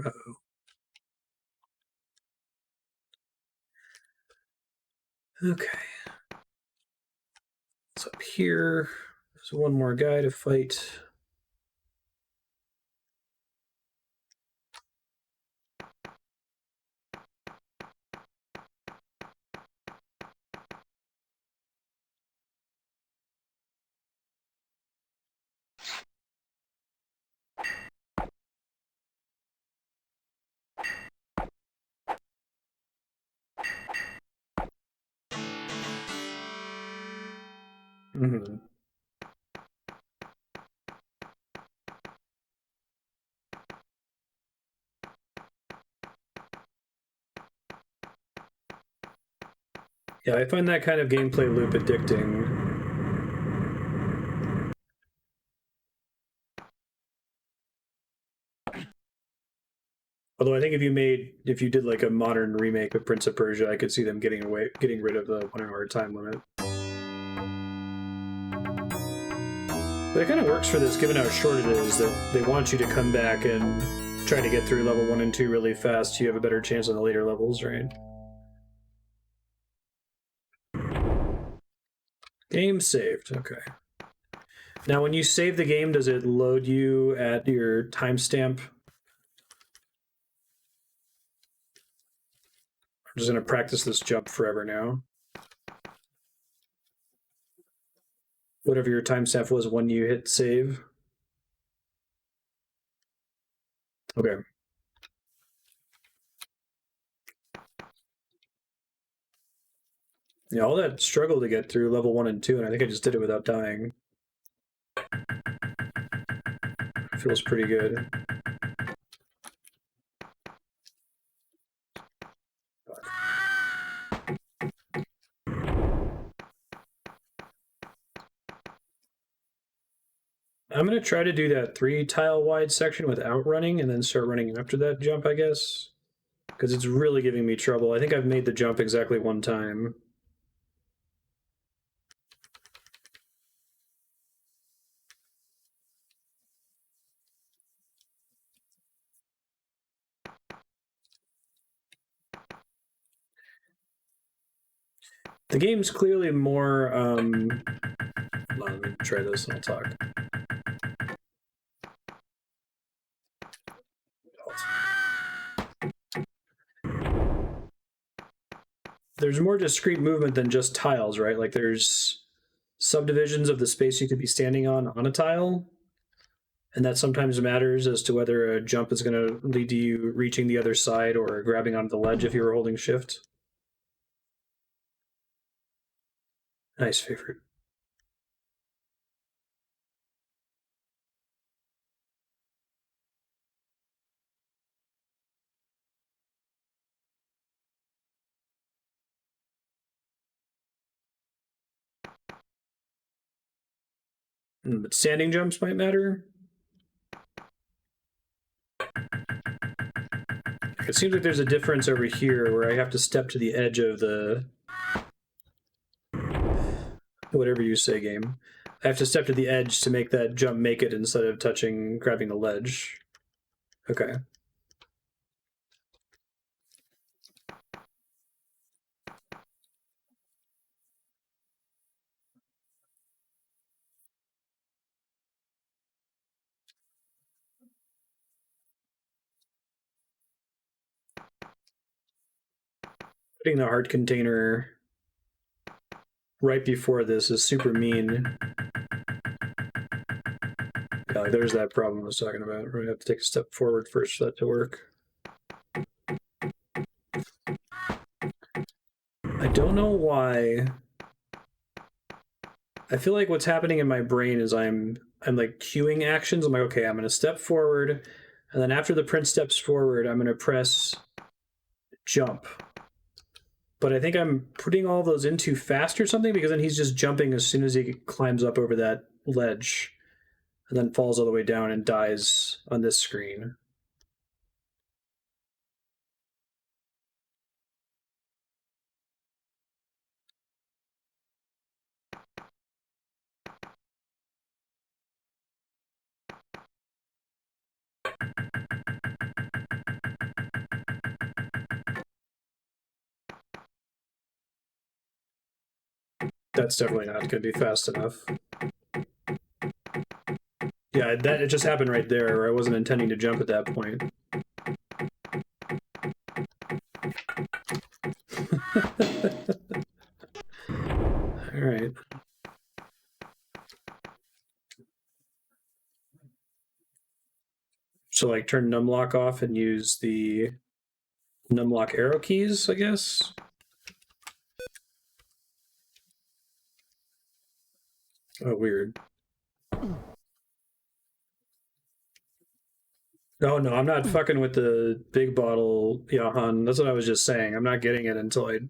Uh-oh. Okay. It's up here. There's one more guy to fight. Mm-hmm. Yeah, I find that kind of gameplay loop addicting. Although I think if you did like a modern remake of Prince of Persia, I could see them getting rid of the 1 hour time limit. But it kind of works for this, given how short it is, that they want you to come back and try to get through level 1 and 2 really fast. You have a better chance on the later levels, right? Game saved. Okay. Now, when you save the game, does it load you at your timestamp? I'm just going to practice this jump forever now. Whatever your timestamp was when you hit save. Okay. Yeah, all that struggle to get through level 1 and 2, and I think I just did it without dying. Feels pretty good. I'm going to try to do that 3 tile wide section without running and then start running after that jump, I guess. Because it's really giving me trouble. I think I've made the jump exactly 1 time. The game's clearly more, hold on, let me try this and I'll talk. There's more discrete movement than just tiles, right? Like there's subdivisions of the space you could be standing on a tile, and that sometimes matters as to whether a jump is going to lead to you reaching the other side or grabbing onto the ledge if you were holding shift. Nice favorite. But standing jumps might matter. It seems like there's a difference over here where I have to step to the edge of the... whatever you say, game. I have to step to the edge to make that jump make it instead of grabbing the ledge. Okay. Putting the heart container right before this is super mean. Yeah, there's that problem I was talking about. We're gonna have to take a step forward first for that to work. I don't know why. I feel like what's happening in my brain is I'm like queuing actions. I'm like, okay, I'm gonna step forward, and then after the prince steps forward, I'm gonna press jump. But I think I'm putting all those in too fast or something, because then he's just jumping as soon as he climbs up over that ledge and then falls all the way down and dies on this screen. That's definitely not going to be fast enough. Yeah, it just happened right there, where I wasn't intending to jump at that point. All right. So, like, turn numlock off and use the numlock arrow keys, I guess? Oh, weird. Oh, no, I'm not fucking with the big bottle, Jahan. That's what I was just saying. I'm not getting it until I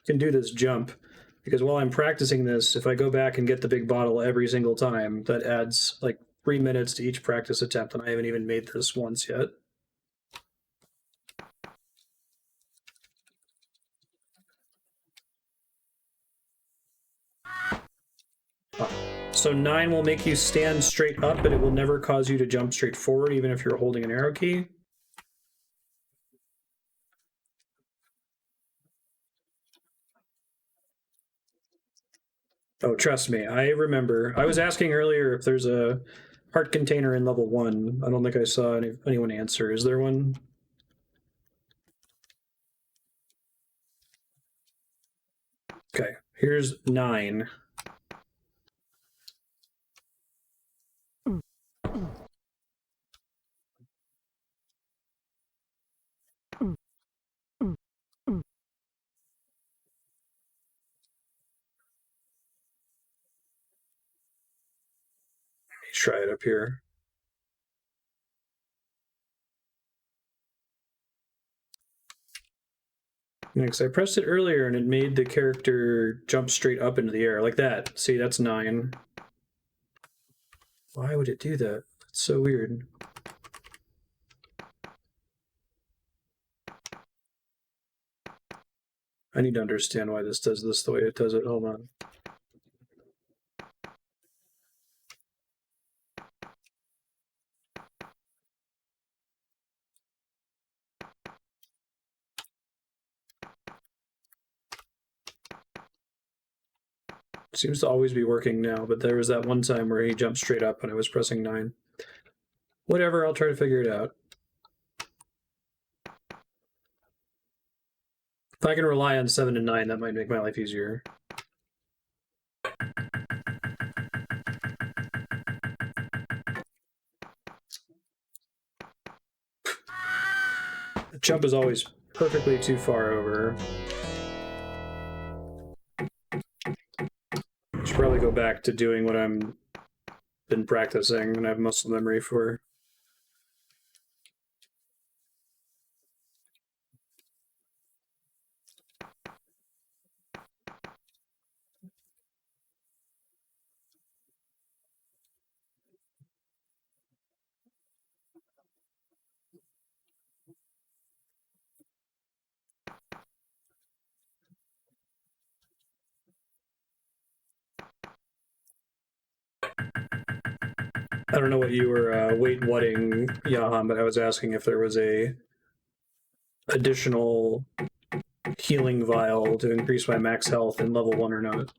can do this jump. Because while I'm practicing this, if I go back and get the big bottle every single time, that adds like 3 minutes to each practice attempt, and I haven't even made this once yet. So 9 will make you stand straight up, but it will never cause you to jump straight forward, even if you're holding an arrow key. Oh, trust me, I remember. I was asking earlier if there's a heart container in level 1. I don't think I saw anyone answer. Is there one? Okay, here's 9. Let's try it up here. Because I pressed it earlier and it made the character jump straight up into the air like that. See, that's 9. Why would it do that? That's so weird. I need to understand why this does this the way it does it. Hold on. Seems to always be working now, but there was that one time where he jumped straight up when I was pressing 9. Whatever, I'll try to figure it out. If I can rely on 7 and 9, that might make my life easier. The jump is always perfectly too far over. Should probably go back to doing what I'm been practicing and I have muscle memory for. I don't know what you were wait-whatting, Yahan, but I was asking if there was a additional healing vial to increase my max health in level 1 or not.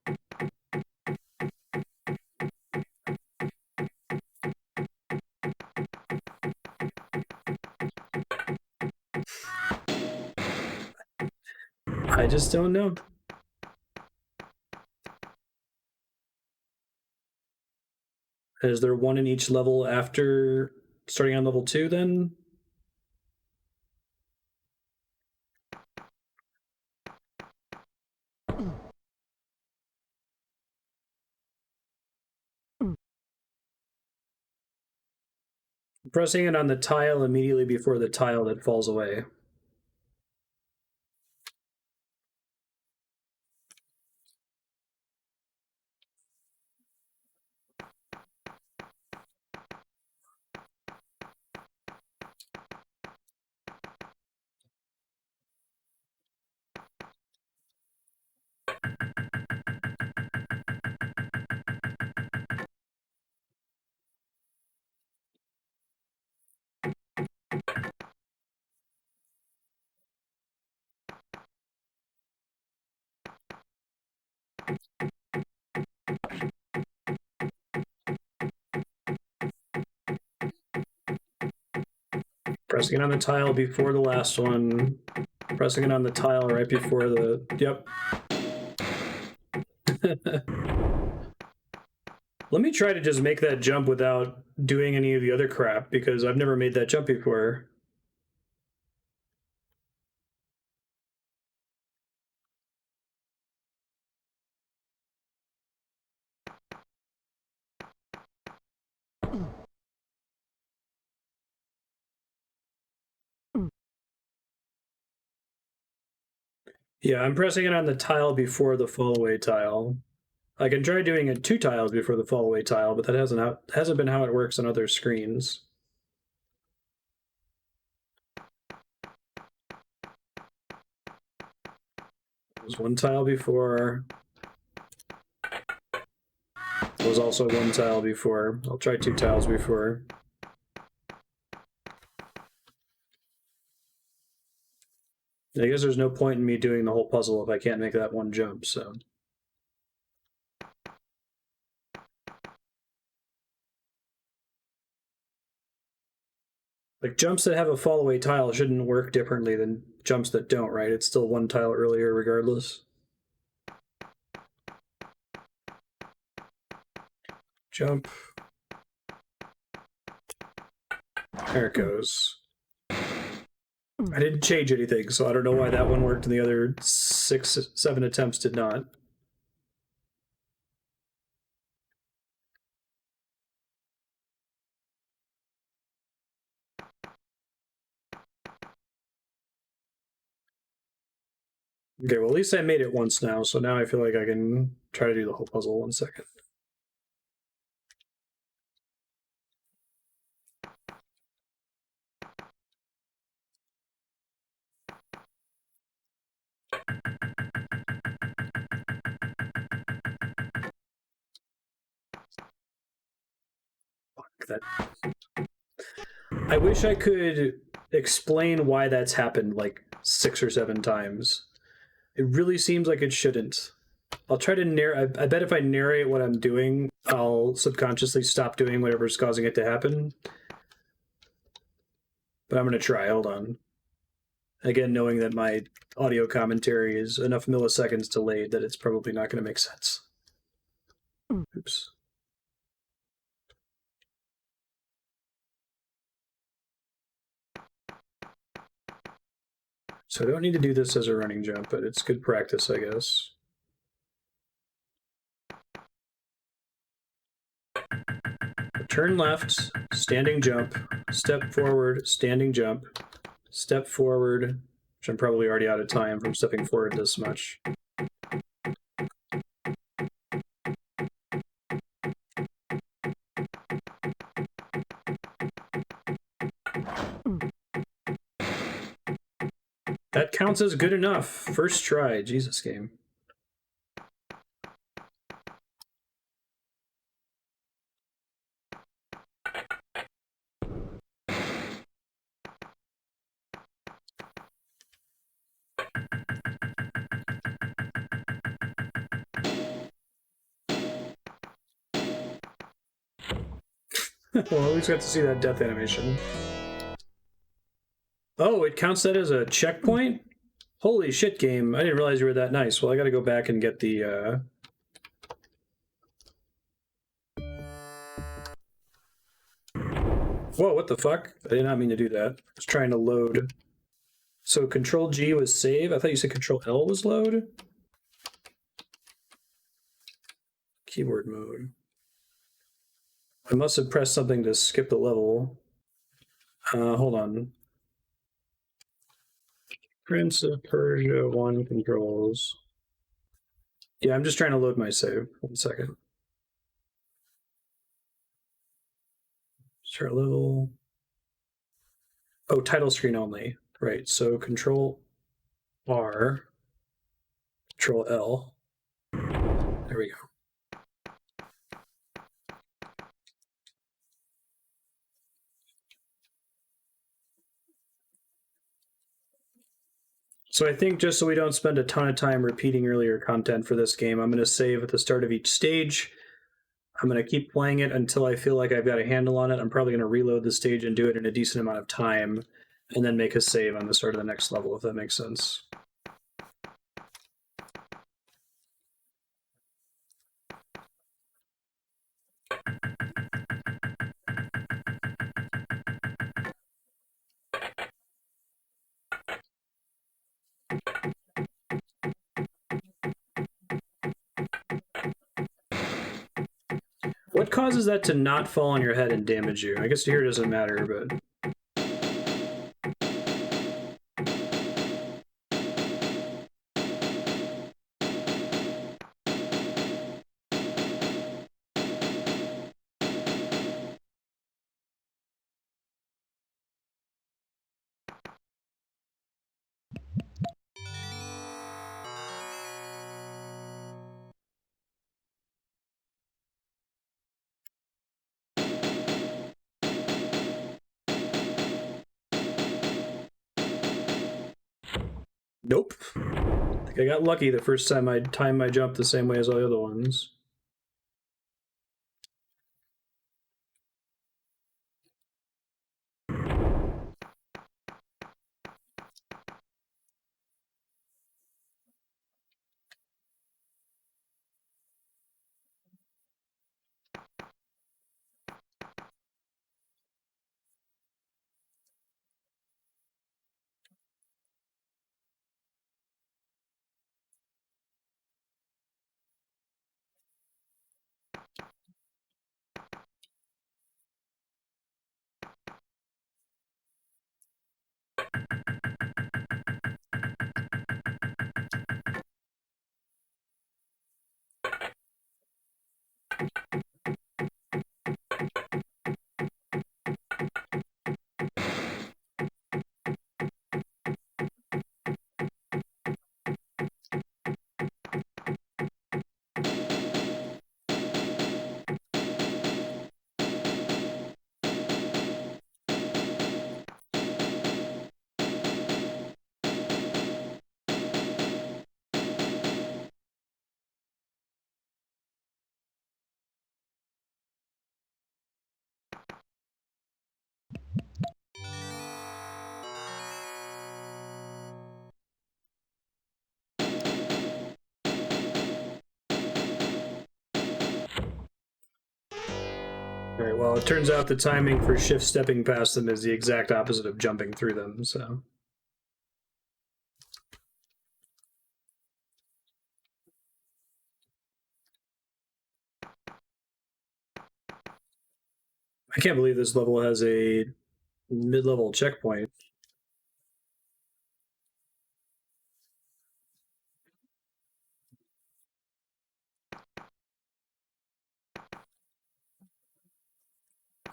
I just don't know. Is there one in each level after starting on level 2 then? Pressing it on the tile immediately before the tile that falls away. Pressing it on the tile before the last one. Pressing it on the tile right before the... Yep. Let me try to just make that jump without doing any of the other crap, because I've never made that jump before. Yeah, I'm pressing it on the tile before the fall away tile. I can try doing it 2 tiles before the fall away tile, but that hasn't been how it works on other screens. There was 1 tile before. There was also 1 tile before. I'll try 2 tiles before. I guess there's no point in me doing the whole puzzle if I can't make that 1 jump, so. Like, jumps that have a fall away tile shouldn't work differently than jumps that don't, right? It's still 1 tile earlier regardless. Jump. There it goes. I didn't change anything, so I don't know why that one worked and the other 6, 7 attempts did not. Okay, well, at least I made it once now, so now I feel like I can try to do the whole puzzle. 1 second. Fuck that. I wish I could explain why that's happened like 6 or 7 times. It really seems like it shouldn't. I'll try to narrate. I bet if I narrate what I'm doing, I'll subconsciously stop doing whatever's causing it to happen. But I'm going to try. Hold on. Again, knowing that my audio commentary is enough milliseconds delayed that it's probably not going to make sense. Oops. So I don't need to do this as a running jump, but it's good practice, I guess. turn left, standing jump, step forward, standing jump, step forward, which I'm probably already out of time from stepping forward this much. That counts as good enough. First try, Jesus game. Well, at least got to see that death animation. Oh, it counts that as a checkpoint? Holy shit, game. I didn't realize you were that nice. Well, I gotta go back and get the, Whoa, what the fuck? I did not mean to do that. I was trying to load. So Control G was save? I thought you said Control L was load? Keyboard mode. I must have pressed something to skip the level. Hold on. Prince of Persia 1 controls. Yeah, I'm just trying to load my save. 1 second. Start level. Oh, title screen only. Right, so Control R, Control L. There we go. So I think just so we don't spend a ton of time repeating earlier content for this game, I'm going to save at the start of each stage. I'm going to keep playing it until I feel like I've got a handle on it. I'm probably going to reload the stage and do it in a decent amount of time, and then make a save on the start of the next level, if that makes sense. What causes that to not fall on your head and damage you? I guess here it doesn't matter, but... Nope. I think I got lucky the first time I timed my jump the same way as all the other ones. All right, well, it turns out the timing for shift stepping past them is the exact opposite of jumping through them, so... I can't believe this level has a mid-level checkpoint.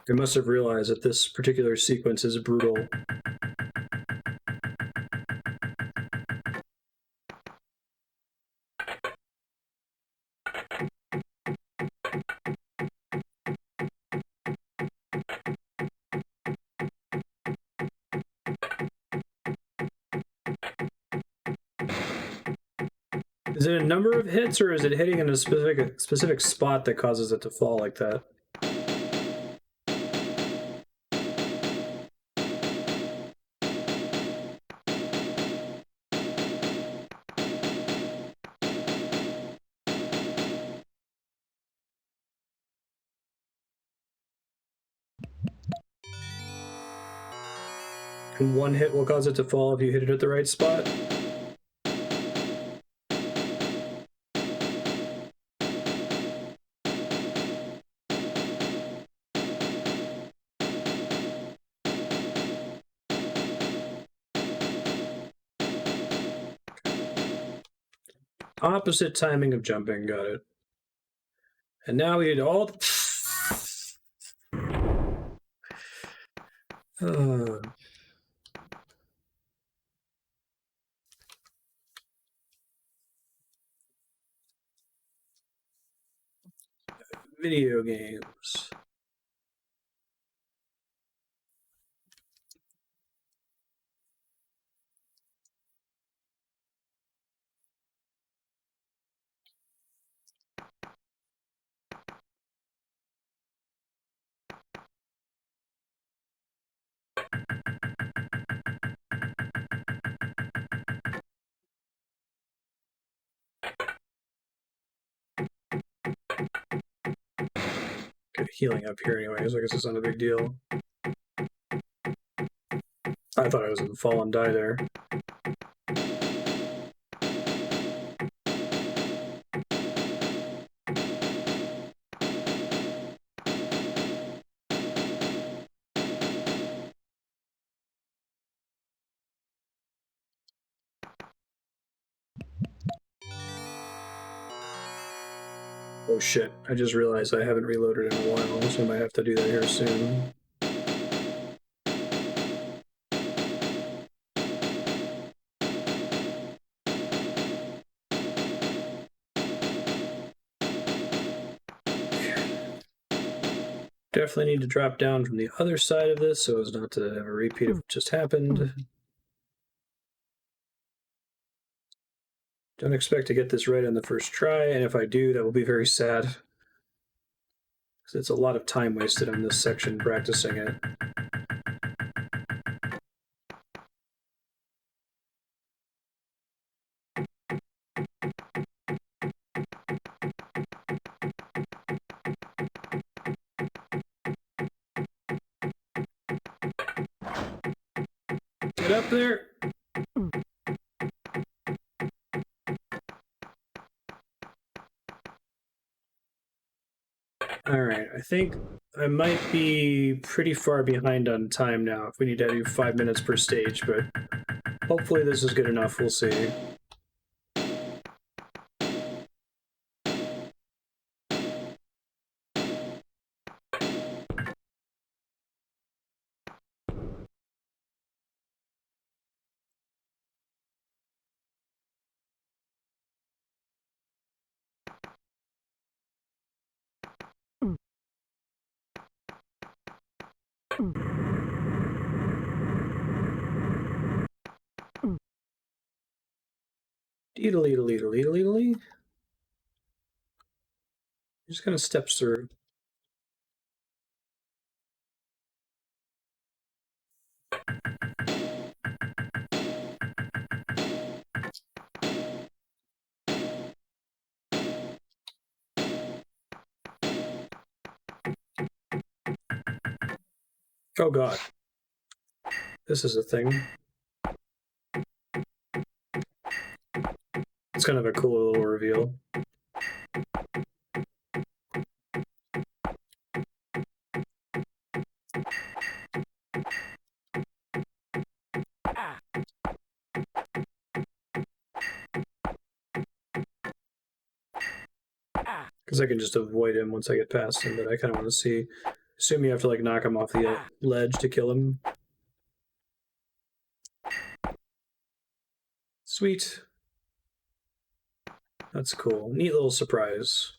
I must have realized that this particular sequence is brutal. Is it a number of hits, or is it hitting in a specific spot that causes it to fall like that? And one hit will cause it to fall if you hit it at the right spot? Opposite timing of jumping, got it. And now we need all video games. Healing up here anyways, I guess it's not a big deal. I thought I was gonna fall and die there. Oh shit, I just realized I haven't reloaded in a while, so I might have to do that here soon. Definitely need to drop down from the other side of this so as not to have a repeat of what just happened. Don't expect to get this right on the first try, and if I do, that will be very sad. Because it's a lot of time wasted on this section practicing it. Get up there! Alright, I think I might be pretty far behind on time now if we need to do 5 minutes per stage, but hopefully this is good enough, we'll see. Deedle-eedle-eedle-eedle-eedle. Just kind of steps through. Oh god. This is a thing. It's kind of a cool little reveal. Because I can just avoid him once I get past him, but I kind of want to see. Assume you have to like knock him off the ledge to kill him. Sweet. That's cool. Neat little surprise.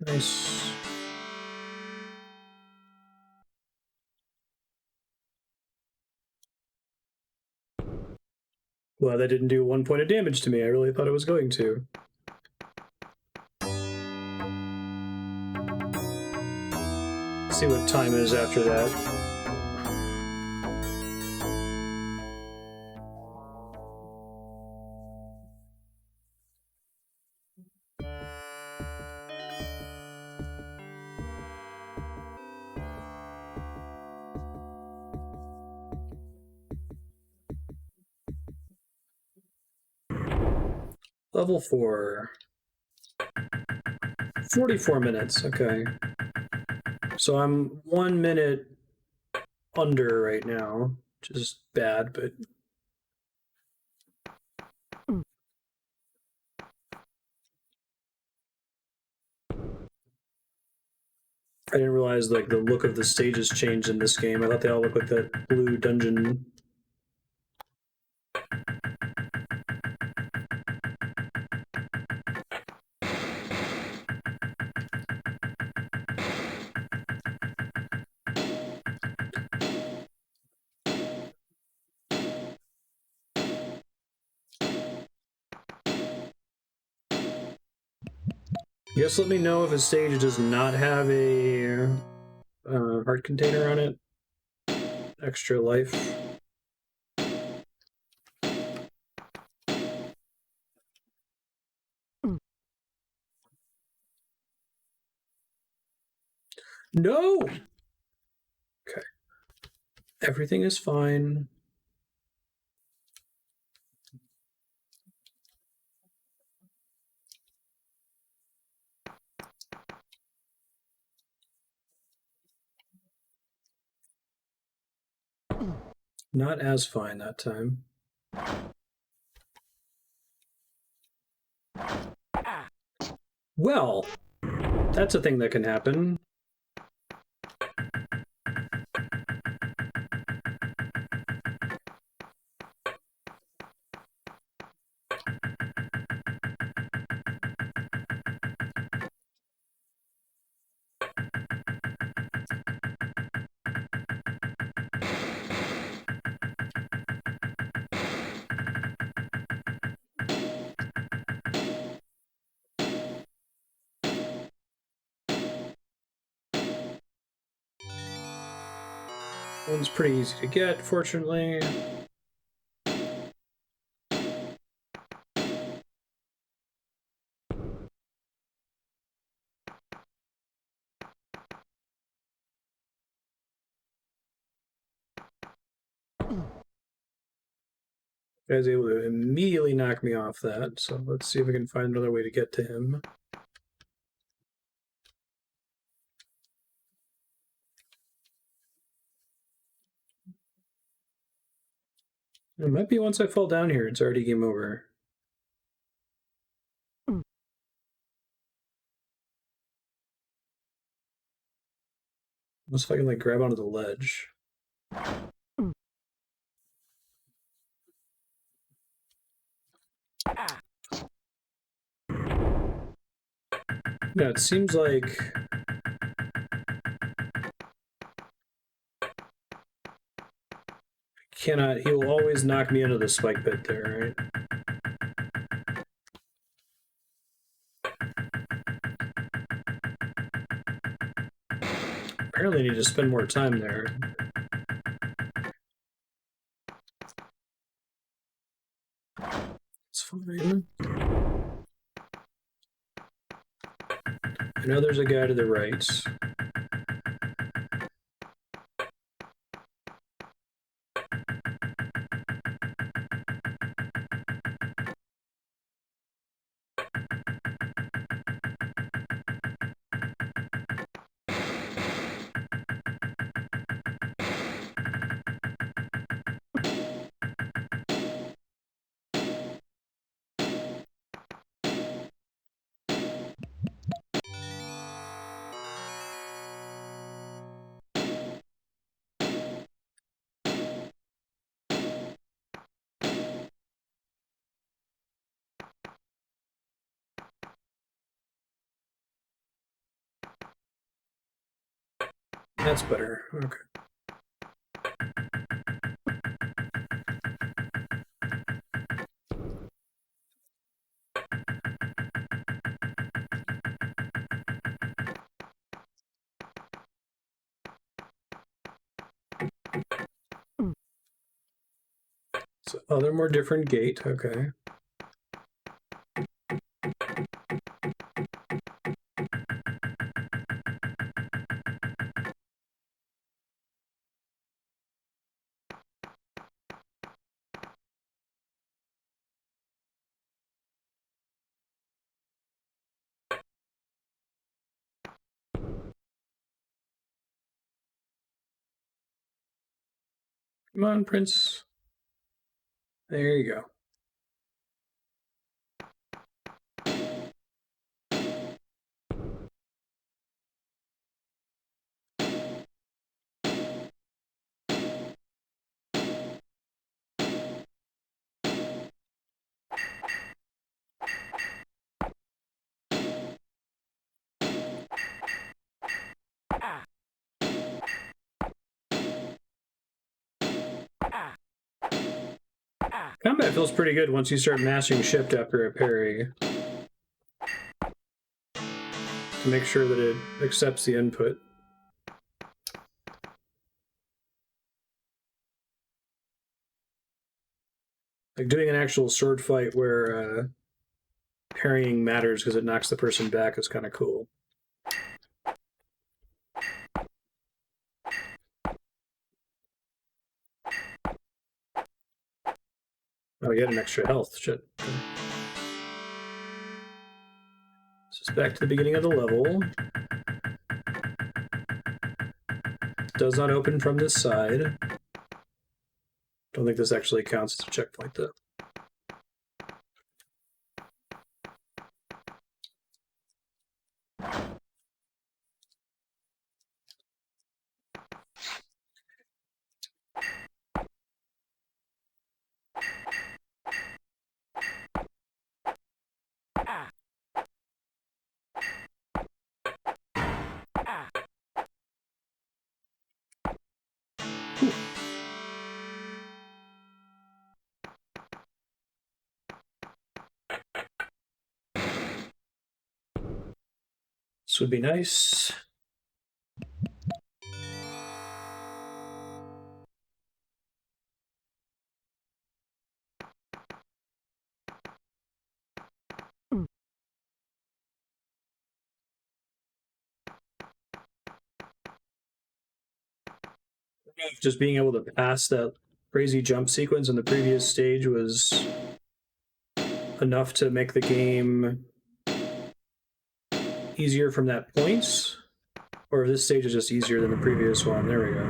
Nice. Well, that didn't do 1 point of damage to me. I really thought it was going to. Let's see what time is after that. Level 4. 44 minutes, okay. So I'm 1 minute under right now, which is bad, but... I didn't realize like the look of the stages changed in this game. I thought they all looked like that blue dungeon. Just let me know if a stage does not have a heart container on it. Extra life. No! Okay. Everything is fine. Not as fine that time. Well, that's a thing that can happen. One's pretty easy to get, fortunately. Guy's able to immediately knock me off that, so let's see if we can find another way to get to him. It might be once I fall down here, it's already game over. Unless if I can like grab onto the ledge. Yeah, it seems like cannot. He will always knock me into the spike pit there, right? Apparently, I need to spend more time there. It's fine. I know there's a guy to the right. That's better. Okay. So, oh, they're more different gate. Okay. Come on, Prince. There you go. Combat feels pretty good once you start mashing shift after a parry to make sure that it accepts the input. Like doing an actual sword fight where parrying matters because it knocks the person back is kind of cool. Oh, you had an extra health. Shit. So it's back to the beginning of the level. Does not open from this side. Don't think this actually counts as a checkpoint, though. This would be nice. Just being able to pass that crazy jump sequence in the previous stage was enough to make the game easier from that point, or if this stage is just easier than the previous one. There we go.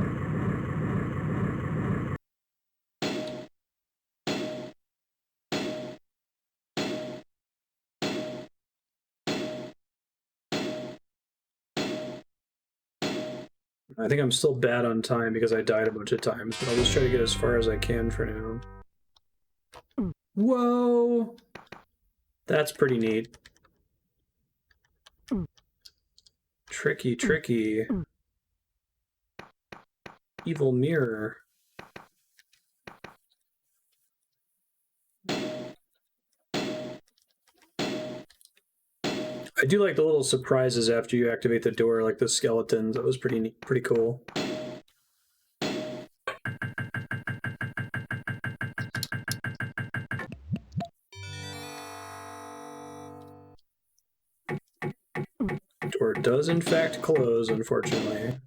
I think I'm still bad on time because I died a bunch of times, but I'll just try to get as far as I can for now. Whoa! That's pretty neat. Tricky, tricky. Evil mirror. I do like the little surprises after you activate the door, like the skeletons. That was pretty neat, pretty cool. Door does in fact close, unfortunately.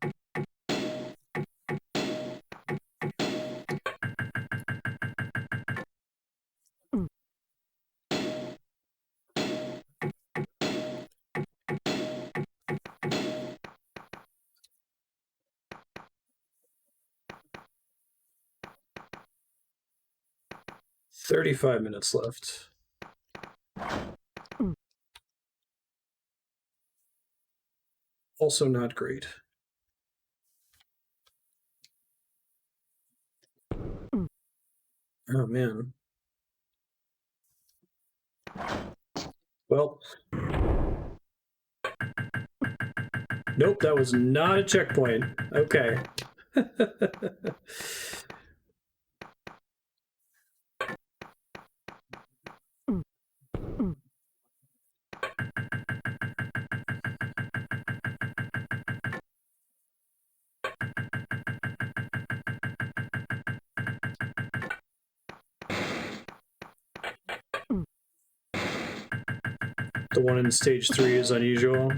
"35 minutes left." Also not great. Oh man. Well, Nope, that was not a checkpoint. Okay. The one in stage 3 is unusual.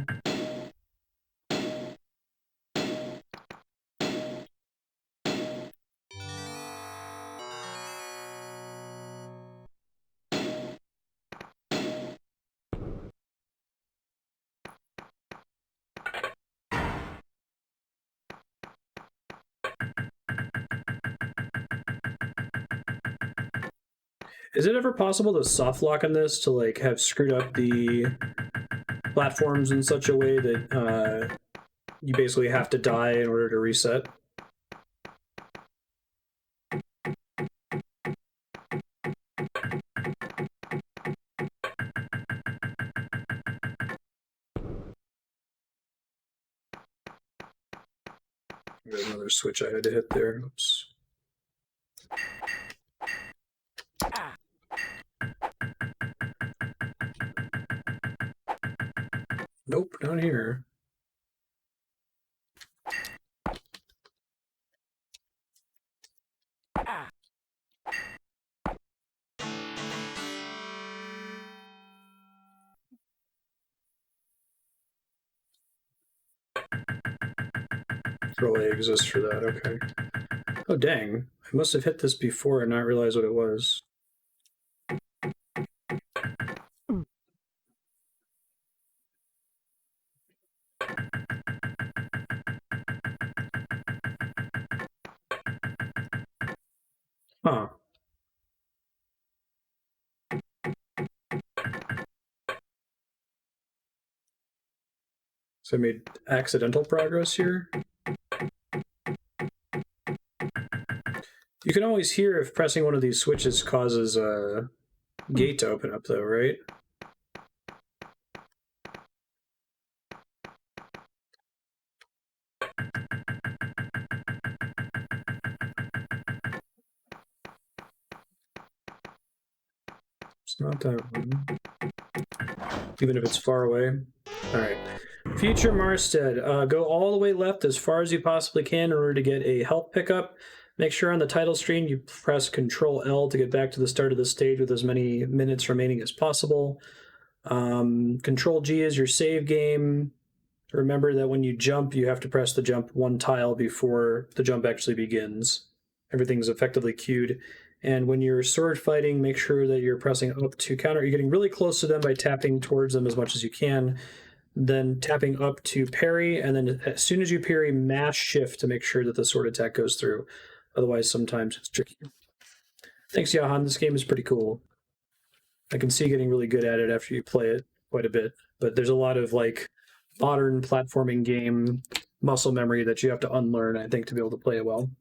Is it ever possible to soft lock on this to like have screwed up the platforms in such a way that you basically have to die in order to reset? There's another switch I had to hit there. Oops. Nope, down here. Control A exists for that, okay. Oh, dang. I must have hit this before and not realize what it was. Huh. So I made accidental progress here. You can always hear if pressing one of these switches causes a gate to open up, though, right? It's not that one. Even if it's far away. All right. Future Marstead. Go all the way left as far as you possibly can in order to get a health pickup. Make sure on the title screen you press Control L to get back to the start of the stage with as many minutes remaining as possible. Control G is your save game. Remember that when you jump, you have to press the jump one tile before the jump actually begins. Everything's effectively queued. And when you're sword fighting, make sure that you're pressing up to counter. You're getting really close to them by tapping towards them as much as you can. Then tapping up to parry, and then as soon as you parry, mash shift to make sure that the sword attack goes through. Otherwise, sometimes it's tricky. Thanks, Johan. This game is pretty cool. I can see getting really good at it after you play it quite a bit, but there's a lot of like modern platforming game muscle memory that you have to unlearn, I think, to be able to play it well.